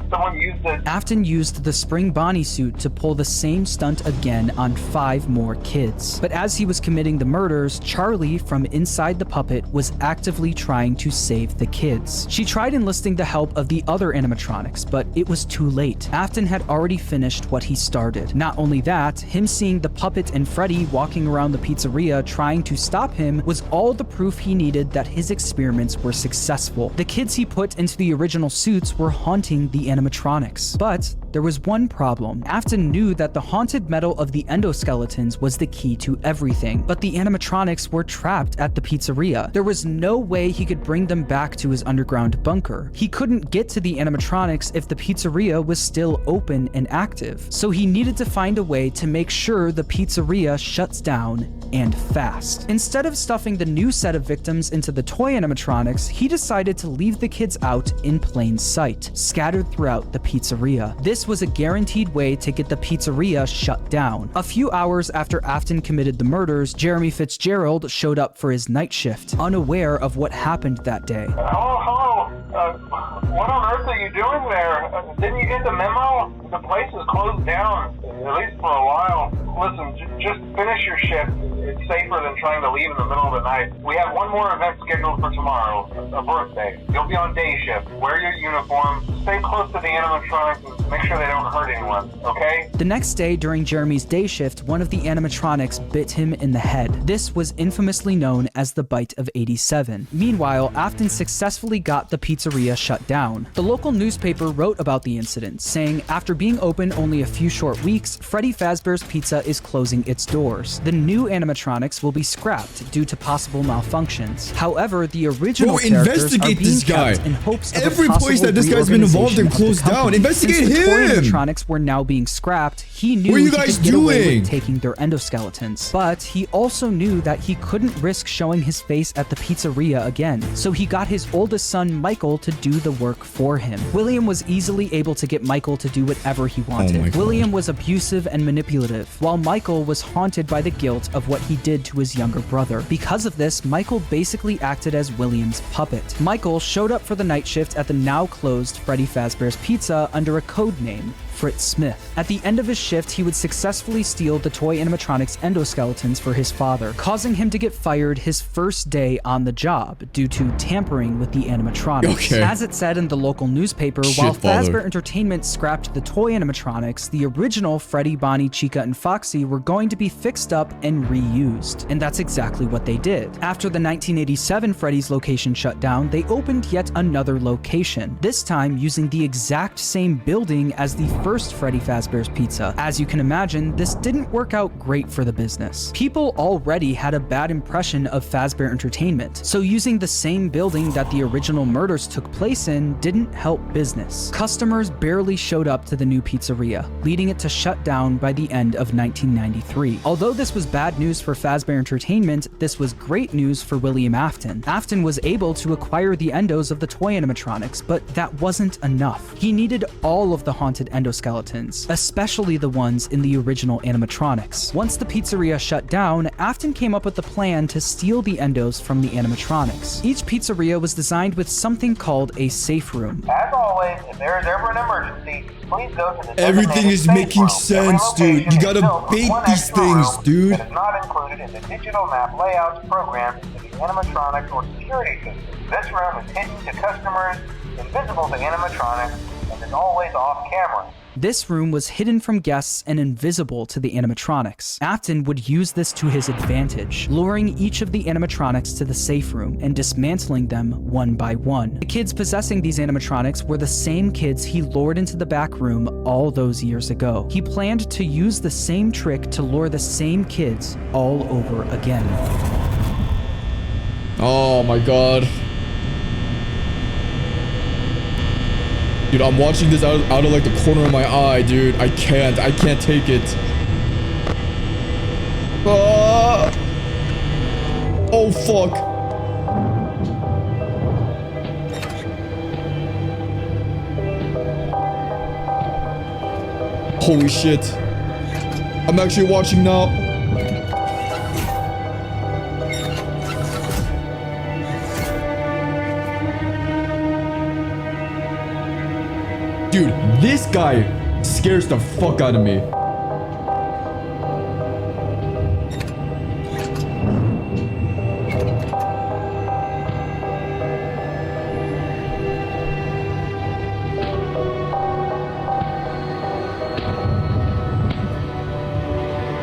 someone used it. Afton used the spring Bonnie suit to pull the same stunt again on 5 more kids. But as he was committing the murders, Charlie from inside the puppet was actively trying to save the kids. She tried enlisting the help of the other animatronics, but it was too late. Afton had already finished what he started. Not only that, him seeing the puppet and Freddy walking around the pizzeria trying to stop him was all the proof he needed that his experiments were successful. The kids he put into the original suits were haunting the animatronics. But there was one problem. Afton knew that the haunted metal of the endoskeletons was the key to everything, but the animatronics were trapped at the pizzeria. There was no way he could bring them back to his underground bunker. He couldn't get to the animatronics if the pizzeria was still open and active, so he needed to find a way to make sure the pizzeria shuts down and fast. Instead of stuffing the new set of victims into the toy animatronics, he decided to leave the kids out in plain sight, scattered throughout the pizzeria. This was a guaranteed way to get the pizzeria shut down. A few hours after Afton committed the murders, Jeremy Fitzgerald showed up for his night shift, unaware of what happened that day. Hello. What on earth are you doing there? Didn't you get the memo? The place is closed down, at least for a while. Listen, just finish your shift. It's safer than trying to leave in the middle of the night. We have one more event scheduled for tomorrow, a birthday. You'll be on day shift. Wear your uniform. Stay close to the animatronics and make sure they don't hurt anyone, okay? The next day, during Jeremy's day shift, one of the animatronics bit him in the head. This was infamously known as the bite of 87. Meanwhile, Afton successfully got the pizzeria shut down. The local newspaper wrote about the incident, saying, after being open only a few short weeks, Freddy Fazbear's Pizza is closing its doors. The new animatronics will be scrapped due to possible malfunctions. However, the original characters are being kept in hopes of Every a possible place that this guy's been involved in reorganization of the closed down. company. Investigate Since the toy him! animatronics were now being scrapped, he knew What are you he guys could get away doing? with taking their endoskeletons. But he also knew that he couldn't risk showing his face at the pizzeria again, so he got his oldest son Michael to do the work for him. William was easily able to get Michael to do whatever he wanted. my God. William was abusive and manipulative, while Michael was haunted by the guilt of what he did to his younger brother. Because of this, Michael basically acted as William's puppet. Michael showed up for the night shift at the now closed Freddy Fazbear's Pizza under a code name, Fritz Smith. At the end of his shift, he would successfully steal the toy animatronics endoskeletons for his father, causing him to get fired his first day on the job due to tampering with the animatronics. Okay. As it said in the local newspaper, Shit, while father. Fazbear Entertainment scrapped the toy animatronics, the original Freddy, Bonnie, Chica, and Foxy were going to be fixed up and reused. And that's exactly what they did. After the 1987 Freddy's location shut down, they opened yet another location, this time using the exact same building as the first Freddy Fazbear's Pizza. As you can imagine, this didn't work out great for the business. People already had a bad impression of Fazbear Entertainment, so using the same building that the original murders took place in didn't help business. Customers barely showed up to the new pizzeria, leading it to shut down by the end of 1993. Although this was bad news for Fazbear Entertainment, this was great news for William Afton. Afton was able to acquire the endos of the toy animatronics, but that wasn't enough. He needed all of the haunted endoskeletons, especially the ones in the original animatronics. Once the pizzeria shut down, Afton came up with a plan to steal the endos from the animatronics. Each pizzeria was designed with something called a safe room. As always, if there is ever an emergency, please go to the Everything designated is safe making room. sense, Every dude. You location gotta is filled with bait one these extra things, room dude. That is not included in the digital map layouts programmed into the animatronics or security system. This room is hidden to customers, invisible to animatronics, and is always off camera. This room was hidden from guests and invisible to the animatronics. Afton would use this to his advantage, luring each of the animatronics to the safe room and dismantling them one by one. The kids possessing these animatronics were the same kids he lured into the back room all those years ago. He planned to use the same trick to lure the same kids all over again. Oh my god. Dude, I'm watching this out of like the corner of my eye, dude. I can't take it. Ah! Oh, fuck. Holy shit. I'm actually watching now. Dude, this guy scares the fuck out of me.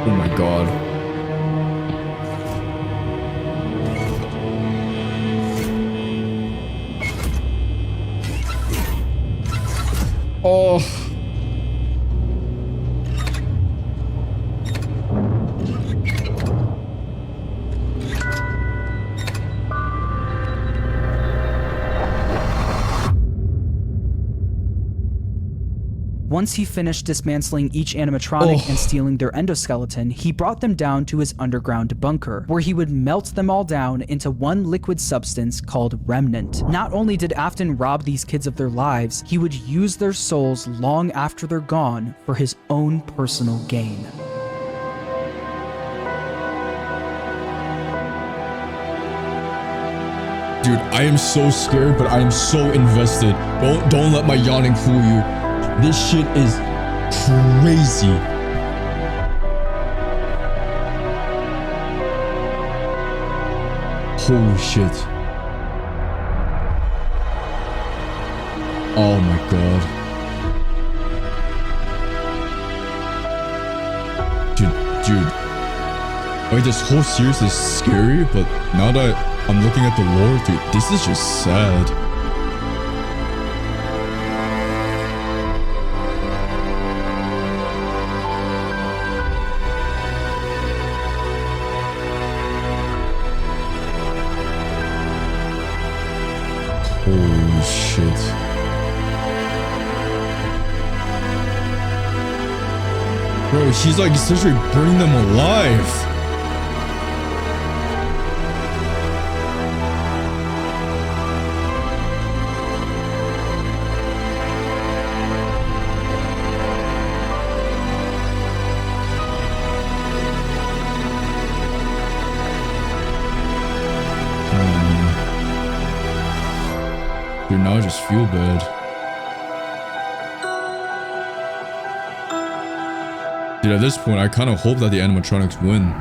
Oh my god. Oh. Once he finished dismantling each animatronic and stealing their endoskeleton, he brought them down to his underground bunker, where he would melt them all down into one liquid substance called Remnant. Not only did Afton rob these kids of their lives, he would use their souls long after they're gone for his own personal gain. Dude, I am so scared, but I am so invested. Don't let my yawning fool you. This shit is crazy. Holy shit. Oh my god. Dude. Like, this whole series is scary, but now that I'm looking at the lore, dude, this is just sad. Holy shit. Bro, she's like essentially burning them alive. Dude, now I just feel bad. Dude, at this point, I kind of hope that the animatronics win.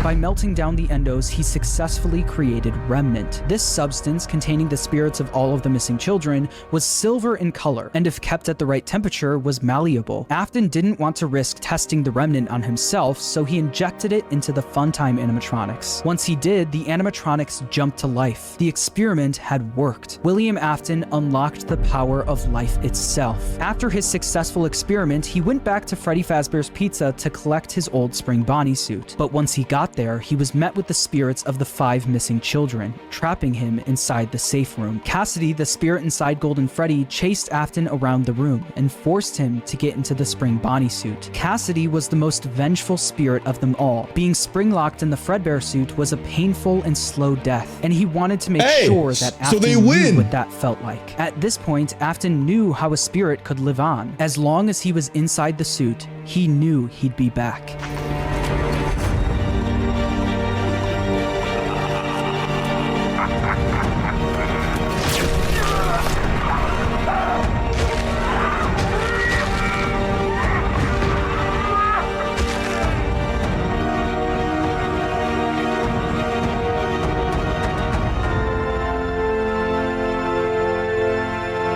By melting down the endos, he successfully created Remnant. This substance, containing the spirits of all of the missing children, was silver in color, and if kept at the right temperature, was malleable. Afton didn't want to risk testing the Remnant on himself, so he injected it into the Funtime animatronics. Once he did, the animatronics jumped to life. The experiment had worked. William Afton unlocked the power of life itself. After his successful experiment, he went back to Freddy Fazbear's Pizza to collect his old spring Bonnie suit. But once he got there, he was met with the spirits of the 5 missing children, trapping him inside the safe room. Cassidy, the spirit inside Golden Freddy, chased Afton around the room and forced him to get into the spring Bonnie suit. Cassidy was the most vengeful spirit of them all. Being spring-locked in the Fredbear suit was a painful and slow death, and he wanted to make sure that Afton knew what that felt like. At this point, Afton knew how a spirit could live on. As long as he was inside the suit, he knew he'd be back.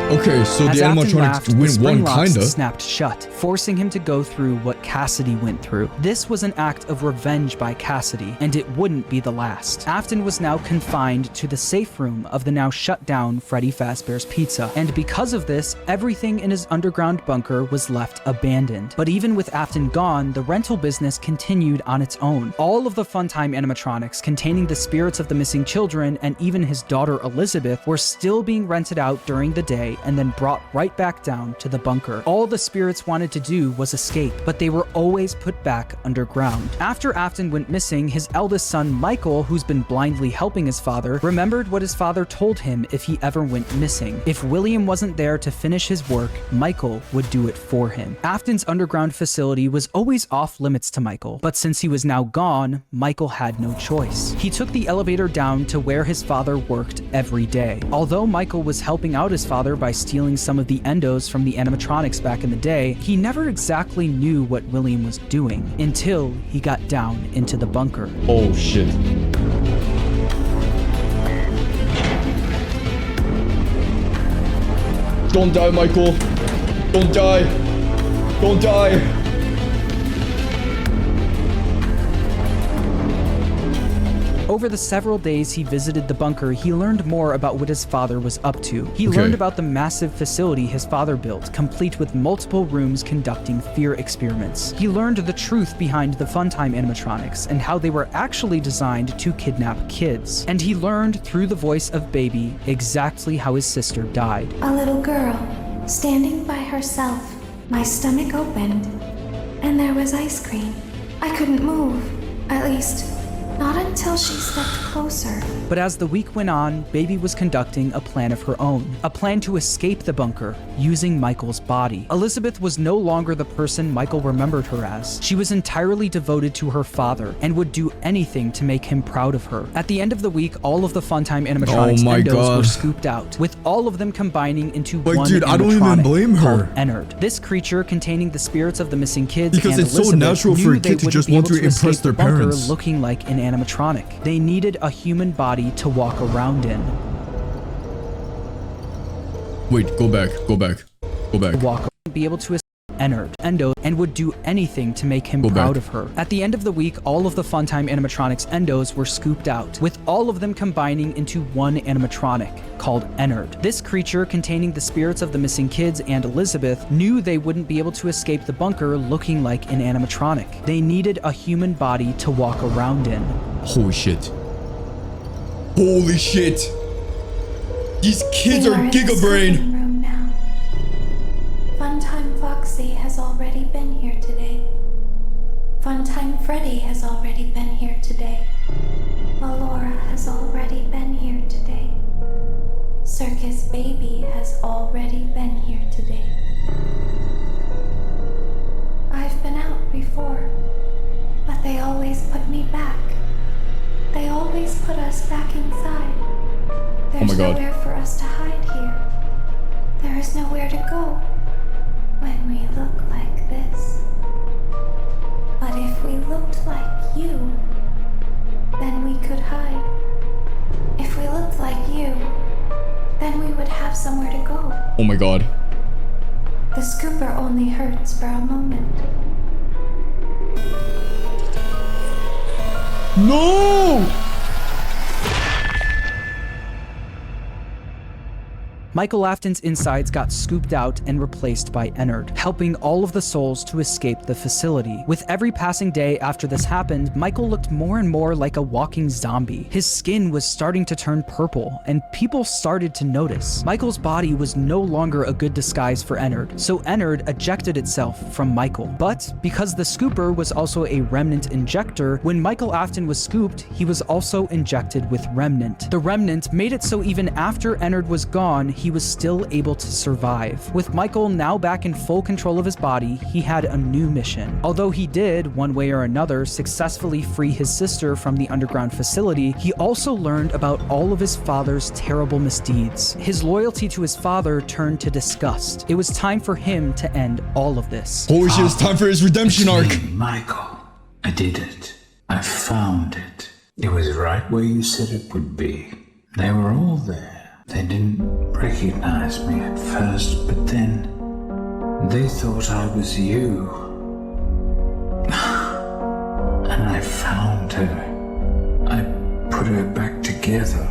Okay, so the animatronics win one, kinda. Snapped shut, forcing him to go through what Cassidy went through. This was an act of revenge by Cassidy, and it wouldn't be the last. Afton was now confined to the safe room of the now shut down Freddy Fazbear's Pizza, and because of this, everything in his underground bunker was left abandoned. But even with Afton gone, the rental business continued on its own. All of the Funtime animatronics containing the spirits of the missing children and even his daughter Elizabeth were still being rented out during the day and then brought right back down to the bunker. All the spirits wanted to do was escape, but they were always put back underground. After Afton went missing, his eldest son Michael, who's been blindly helping his father, remembered what his father told him if he ever went missing. If William wasn't there to finish his work, Michael would do it for him. Afton's underground facility was always off limits to Michael, but since he was now gone, Michael had no choice. He took the elevator down to where his father worked every day. Although Michael was helping out his father by by stealing some of the endos from the animatronics back in the day, he never exactly knew what William was doing until he got down into the bunker. Oh shit. Don't die, Michael. Don't die. Don't die. Over the several days he visited the bunker, he learned more about what his father was up to. He learned about the massive facility his father built, complete with multiple rooms conducting fear experiments. He learned the truth behind the Funtime animatronics and how they were actually designed to kidnap kids. And he learned through the voice of Baby exactly how his sister died. A little girl, standing by herself. My stomach opened, and there was ice cream. I couldn't move, at least not until she stepped closer. But as the week went on, Baby was conducting a plan of her own, a plan to escape the bunker using Michael's body. Elizabeth was no longer the person Michael remembered her as. She was entirely devoted to her father and would do anything to make him proud of her. At the end of the week, all of the Funtime animatronics endos were scooped out, with all of them combining into one dude, animatronic I don't even blame her. called Ennard. This creature, containing the spirits of the missing kids Because and it's so Elizabeth, natural for knew a they kid to wouldn't just be want able to impress escape their the bunker parents. looking like an animatronic. They needed a human body to walk around in. Wait, go back. Walk, be able to escape Ennard, Endo, and would do anything to make him proud of her. At the end of the week, all of the Funtime animatronics endos were scooped out, with all of them combining into one animatronic called Ennard. This creature, containing the spirits of the missing kids and Elizabeth, knew they wouldn't be able to escape the bunker looking like an animatronic. They needed a human body to walk around in. Holy shit. Holy shit. These kids are gigabrain. Room now. Funtime Foxy has already been here today. Funtime Freddy has already been here today. Melora has already been here today. Circus Baby has already been here today. I've been out before, but they always put me back. They always put us back inside. There's nowhere for us to hide here. There is nowhere to go when we look like this. But if we looked like you, then we could hide. If we looked like you, then we would have somewhere to go. Oh my god. The scooper only hurts for a moment. No! Michael Afton's insides got scooped out and replaced by Ennard, helping all of the souls to escape the facility. With every passing day after this happened, Michael looked more and more like a walking zombie. His skin was starting to turn purple, and people started to notice. Michael's body was no longer a good disguise for Ennard, so Ennard ejected itself from Michael. But because the scooper was also a remnant injector, when Michael Afton was scooped, he was also injected with Remnant. The Remnant made it so even after Ennard was gone, he was still able to survive. With Michael now back in full control of his body, he had a new mission. Although he did, one way or another, successfully free his sister from the underground facility, he also learned about all of his father's terrible misdeeds. His loyalty to his father turned to disgust. It was time for him to end all of this. Holy shit, it's time for his redemption arc. Michael, I did it. I found it. It was right where you said it would be. They were all there. They didn't recognize me at first, but then they thought I was you. And I found her. I put her back together,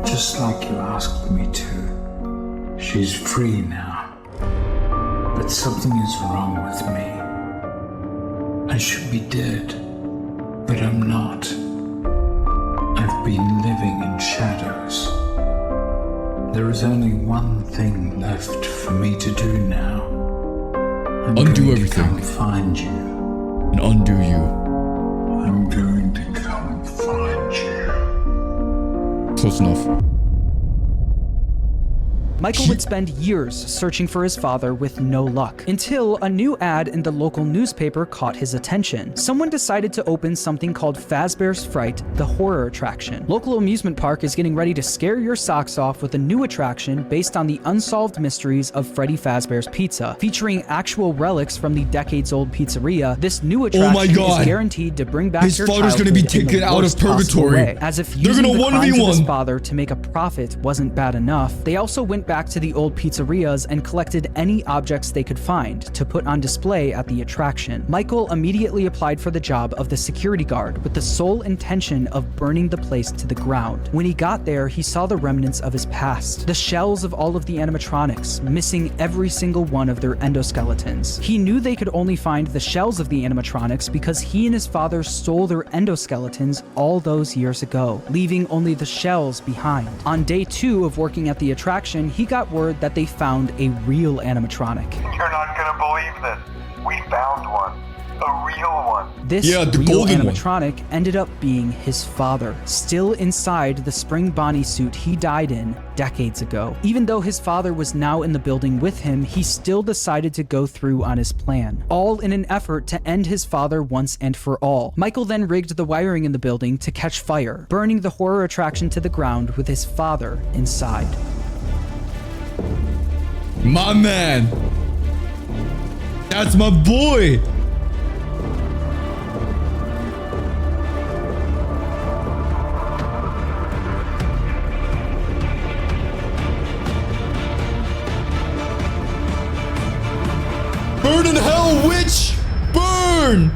just like you asked me to. She's free now. But something is wrong with me. I should be dead, but I'm not. I've been living in shadows. There is only one thing left for me to do now. I'm undo going everything. To come find you. And undo you. I'm going to come find you. Close enough. Michael would spend years searching for his father with no luck, until a new ad in the local newspaper caught his attention. Someone decided to open something called Fazbear's Fright, the horror attraction. Local amusement park is getting ready to scare your socks off with a new attraction based on the unsolved mysteries of Freddy Fazbear's Pizza. Featuring actual relics from the decades-old pizzeria, this new attraction is guaranteed to bring back your father's childhood gonna be in the taken out of worst possible purgatory. way. As if using the crimes of his father to make a profit wasn't bad enough, they also went back to the old pizzerias and collected any objects they could find to put on display at the attraction. Michael immediately applied for the job of the security guard with the sole intention of burning the place to the ground. When he got there, he saw the remnants of his past, the shells of all of the animatronics, missing every single one of their endoskeletons. He knew they could only find the shells of the animatronics because he and his father stole their endoskeletons all those years ago, leaving only the shells behind. On day 2 of working at the attraction, he got word that they found a real animatronic. You're not gonna believe this. We found one. A real one. This real animatronic ended up being his father, still inside the spring Bonnie suit he died in decades ago. Even though his father was now in the building with him, he still decided to go through on his plan, all in an effort to end his father once and for all. Michael then rigged the wiring in the building to catch fire, burning the horror attraction to the ground with his father inside. My man! That's my boy! Burn in hell, witch! Burn!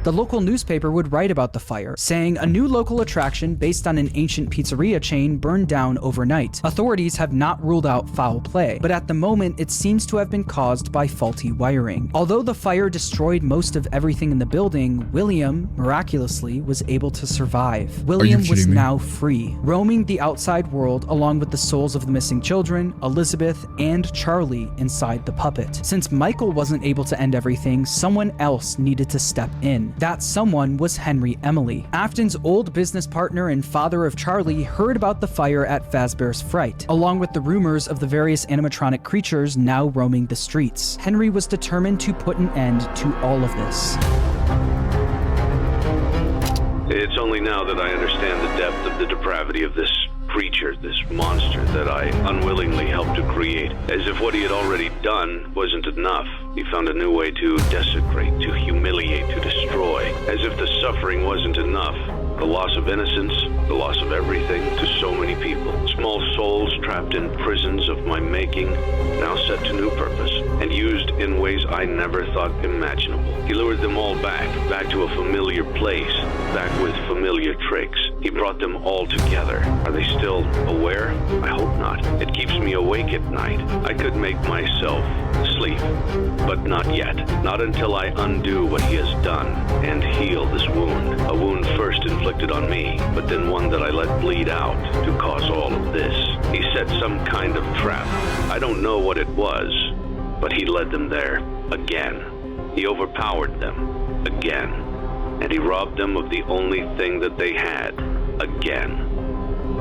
The local newspaper would write about the fire, saying a new local attraction based on an ancient pizzeria chain burned down overnight. Authorities have not ruled out foul play, but at the moment it seems to have been caused by faulty wiring. Although the fire destroyed most of everything in the building, William, miraculously, was able to survive. William was now free, roaming the outside world along with the souls of the missing children, Elizabeth, and Charlie inside the puppet. Since Michael wasn't able to end everything, someone else needed to step in. That someone was Henry Emily. Afton's old business partner and father of Charlie heard about the fire at Fazbear's Fright, along with the rumors of the various animatronic creatures now roaming the streets. Henry was determined to put an end to all of this. It's only now that I understand the depth of the depravity of this creature, this monster that I unwillingly helped to create. As if what he had already done wasn't enough, he found a new way to desecrate, to humiliate, to destroy. As if the suffering wasn't enough, the loss of innocence, the loss of everything to so many people. Small souls trapped in prisons of my making, now set to new purpose, and used in ways I never thought imaginable. He lured them all back to a familiar place, back with familiar tricks. He brought them all together. Are they still aware? I hope not. It keeps me awake at night. I could make myself sleep, but not yet. Not until I undo what he has done and heal this wound. A wound first inflicted on me, but then one that I let bleed out to cause all of this. He set some kind of trap. I don't know what it was, but he led them there again. He overpowered them again. And he robbed them of the only thing that they had, again.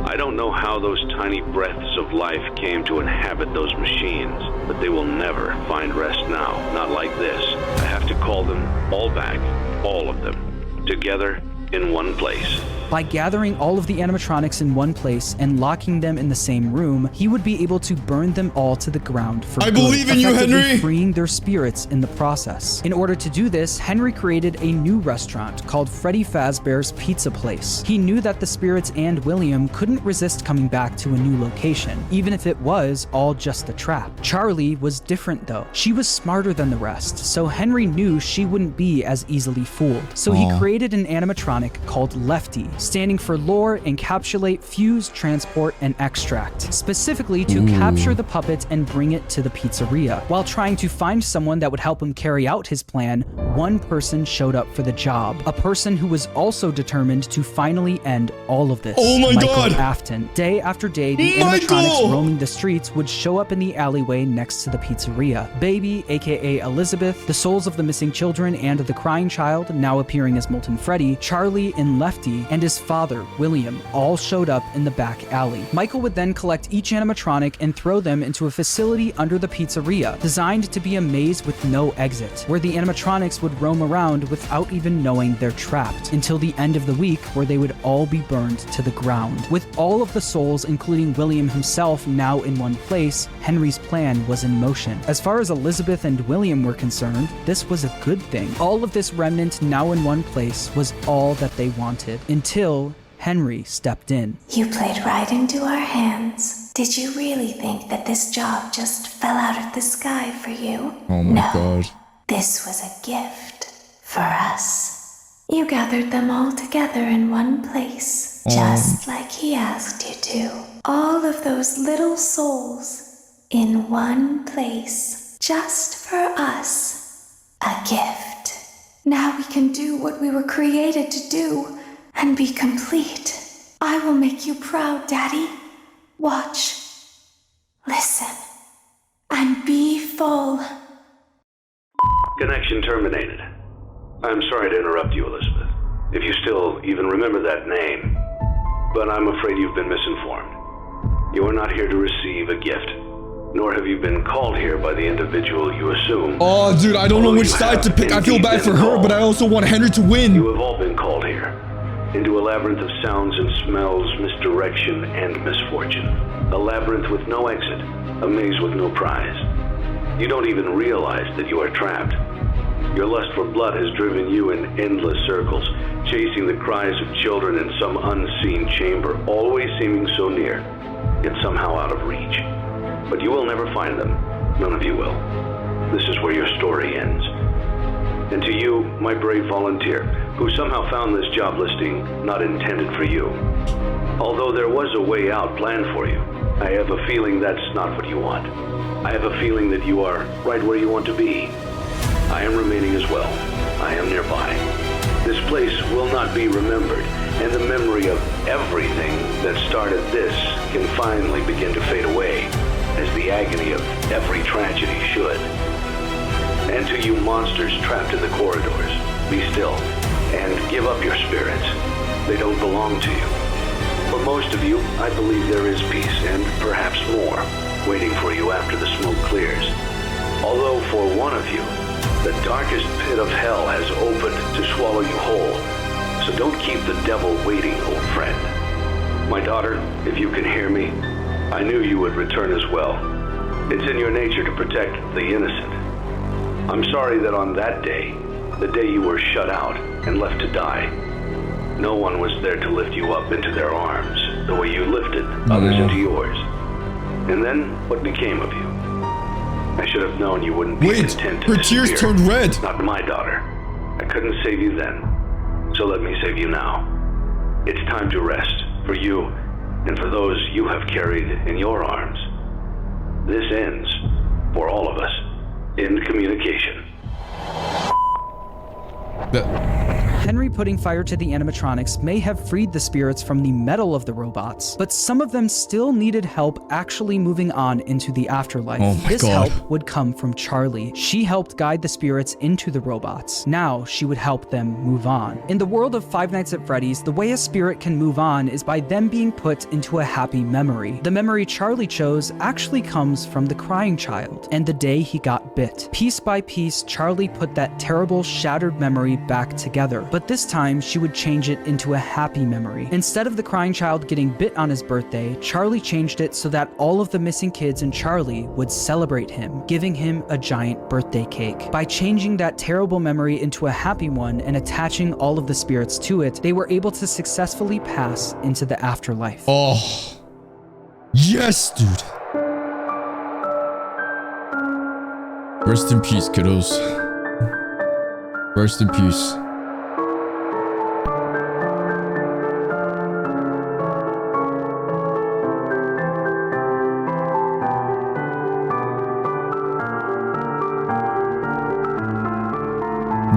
I don't know how those tiny breaths of life came to inhabit those machines, but they will never find rest now, not like this. I have to call them all back, all of them, together in one place. By gathering all of the animatronics in one place and locking them in the same room, he would be able to burn them all to the ground for good, believe in you, Henry! freeing their spirits in the process. In order to do this, Henry created a new restaurant called Freddy Fazbear's Pizza Place. He knew that the spirits and William couldn't resist coming back to a new location, even if it was all just a trap. Charlie was different though. She was smarter than the rest, so Henry knew she wouldn't be as easily fooled. So he created an animatronic called Lefty, standing for Lure, Encapsulate, Fuse, Transport, and Extract, specifically to capture the puppet and bring it to the pizzeria. While trying to find someone that would help him carry out his plan, one person showed up for the job, a person who was also determined to finally end all of this. Oh my God! Afton. Day after day, the animatronics roaming the streets would show up in the alleyway next to the pizzeria. Baby, aka Elizabeth, the souls of the missing children and the crying child, now appearing as Molten Freddy, Charlie, Charlie and Lefty and his father, William, all showed up in the back alley. Michael would then collect each animatronic and throw them into a facility under the pizzeria, designed to be a maze with no exit, where the animatronics would roam around without even knowing they're trapped, until the end of the week where they would all be burned to the ground. With all of the souls, including William himself, now in one place, Henry's plan was in motion. As far as Elizabeth and William were concerned, this was a good thing. All of this remnant now in one place was all that they wanted, until Henry stepped in. You played right into our hands. Did you really think that this job just fell out of the sky for you? Oh my God. This was a gift for us. You gathered them all together in one place, just like he asked you to. All of those little souls in one place, just for us. A gift. Now we can do what we were created to do and be complete. I will make you proud, Daddy. Watch, listen, and be full. Connection terminated. I'm sorry to interrupt you, Elizabeth, if you still even remember that name, but I'm afraid you've been misinformed. You are not here to receive a gift, nor have you been called here by the individual you assume. Oh, dude, I don't know which side to pick. I feel bad for her, but I also want Henry to win. You have all been called here, into a labyrinth of sounds and smells, misdirection, and misfortune. A labyrinth with no exit, a maze with no prize. You don't even realize that you are trapped. Your lust for blood has driven you in endless circles, chasing the cries of children in some unseen chamber, always seeming so near, yet somehow out of reach. But you will never find them. None of you will. This is where your story ends. And to you, my brave volunteer, who somehow found this job listing not intended for you. Although there was a way out planned for you, I have a feeling that's not what you want. I have a feeling that you are right where you want to be. I am remaining as well. I am nearby. This place will not be remembered, and the memory of everything that started this can finally begin to fade away, as the agony of every tragedy should. And to you monsters trapped in the corridors, be still, and give up your spirits. They don't belong to you. For most of you, I believe there is peace, and perhaps more, waiting for you after the smoke clears. Although for one of you, the darkest pit of hell has opened to swallow you whole. So don't keep the devil waiting, old friend. My daughter, if you can hear me, I knew you would return as well. It's in your nature to protect the innocent. I'm sorry that on that day, the day you were shut out and left to die, no one was there to lift you up into their arms the way you lifted others into yours. And then what became of you? I should have known you wouldn't be content to her tears disappear. turned red. Not my daughter. I couldn't save you then, so let me save you now. It's time to rest for you and for those you have carried in your arms. This ends, for all of us, in communication. Henry putting fire to the animatronics may have freed the spirits from the metal of the robots, but some of them still needed help actually moving on into the afterlife. Oh my This God. help would come from Charlie. She helped guide the spirits into the robots. Now she would help them move on. In the world of Five Nights at Freddy's, the way a spirit can move on is by them being put into a happy memory. The memory Charlie chose actually comes from the crying child and the day he got bit. Piece by piece, Charlie put that terrible, shattered memory back together. But this time, she would change it into a happy memory. Instead of the crying child getting bit on his birthday, Charlie changed it so that all of the missing kids and Charlie would celebrate him, giving him a giant birthday cake. By changing that terrible memory into a happy one and attaching all of the spirits to it, they were able to successfully pass into the afterlife. Oh. Yes, dude. Rest in peace, kiddos. Rest in peace.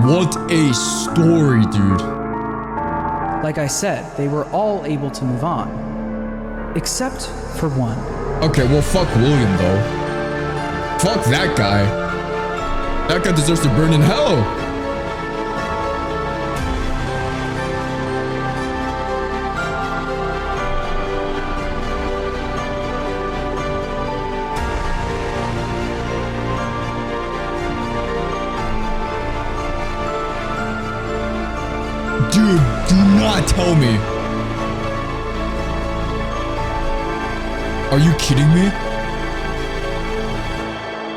What a story, dude. Like I said, they were all able to move on. Except for one. Okay, well, fuck William, though. Fuck that guy. That guy deserves to burn in hell. Do not tell me. Are you kidding me?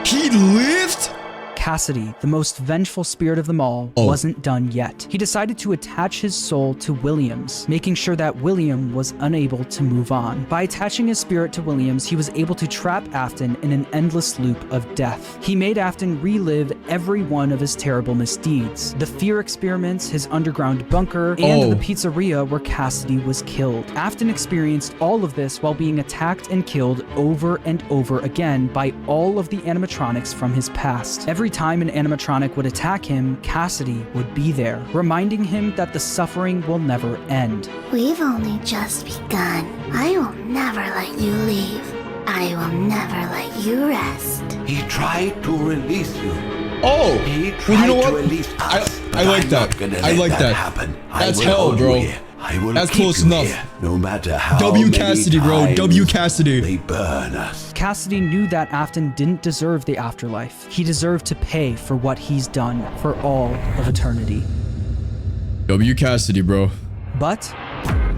He lived? Cassidy, the most vengeful spirit of them all, wasn't done yet. He decided to attach his soul to Williams, making sure that William was unable to move on. By attaching his spirit to Williams, he was able to trap Afton in an endless loop of death. He made Afton relive every one of his terrible misdeeds. The fear experiments, his underground bunker, and the pizzeria where Cassidy was killed. Afton experienced all of this while being attacked and killed over and over again by all of the animatronics from his past. Every time an animatronic would attack him, Cassidy would be there, reminding him that the suffering will never end. We've only just begun. I will never let you leave. I will never let you rest. He tried to release you. Oh, he well, tried you know what? to release us. I like that. I like that. Happen. That's hell, bro. That's close enough. Here, no matter how W Cassidy, bro. W Cassidy. They burn us. Cassidy knew that Afton didn't deserve the afterlife. He deserved to pay for what he's done for all of eternity. W Cassidy, bro. But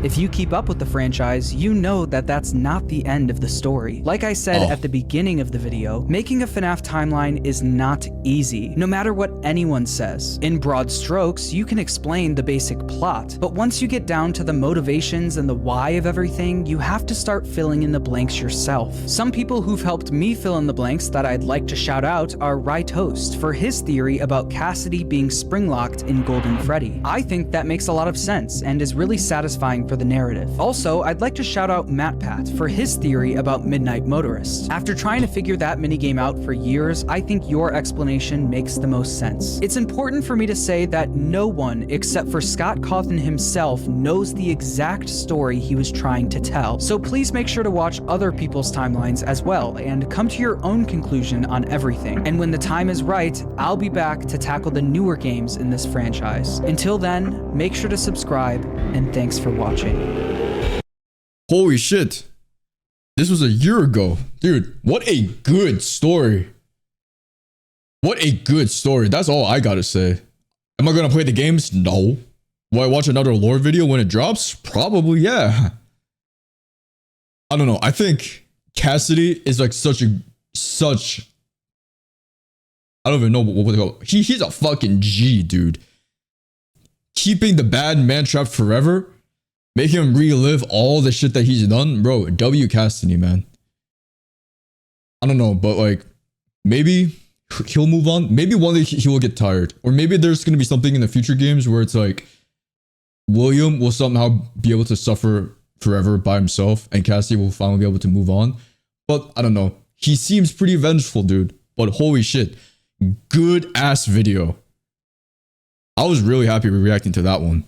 if you keep up with the franchise, you know that that's not the end of the story. Like I said at the beginning of the video, making a FNAF timeline is not easy, no matter what anyone says. In broad strokes, you can explain the basic plot, but once you get down to the motivations and the why of everything, you have to start filling in the blanks yourself. Some people who've helped me fill in the blanks that I'd like to shout out are Rytoast for his theory about Cassidy being spring-locked in Golden Freddy. I think that makes a lot of sense and is really satisfying for the narrative. Also, I'd like to shout out MatPat for his theory about Midnight Motorist. After trying to figure that minigame out for years, I think your explanation makes the most sense. It's important for me to say that no one except for Scott Cawthon himself knows the exact story he was trying to tell. So please make sure to watch other people's timelines as well and come to your own conclusion on everything. And when the time is right, I'll be back to tackle the newer games in this franchise. Until then, make sure to subscribe and thanks for watching. Holy shit. This was a year ago. Dude, what a good story. What a good story. That's all I gotta say. Am I gonna play the games? No. Will I watch another lore video when it drops? Probably, yeah. I don't know. I think Cassidy is like such I don't even know what they call it. He's a fucking G, dude. Keeping the bad man trapped forever, making him relive all the shit that he's done, bro. W Cassidy, man. I don't know, but like maybe he'll move on. Maybe one day he will get tired, or maybe there's gonna be something in the future games where it's like William will somehow be able to suffer forever by himself, and Cassidy will finally be able to move on. But I don't know. He seems pretty vengeful, dude. But holy shit, good ass video. I was really happy reacting to that one.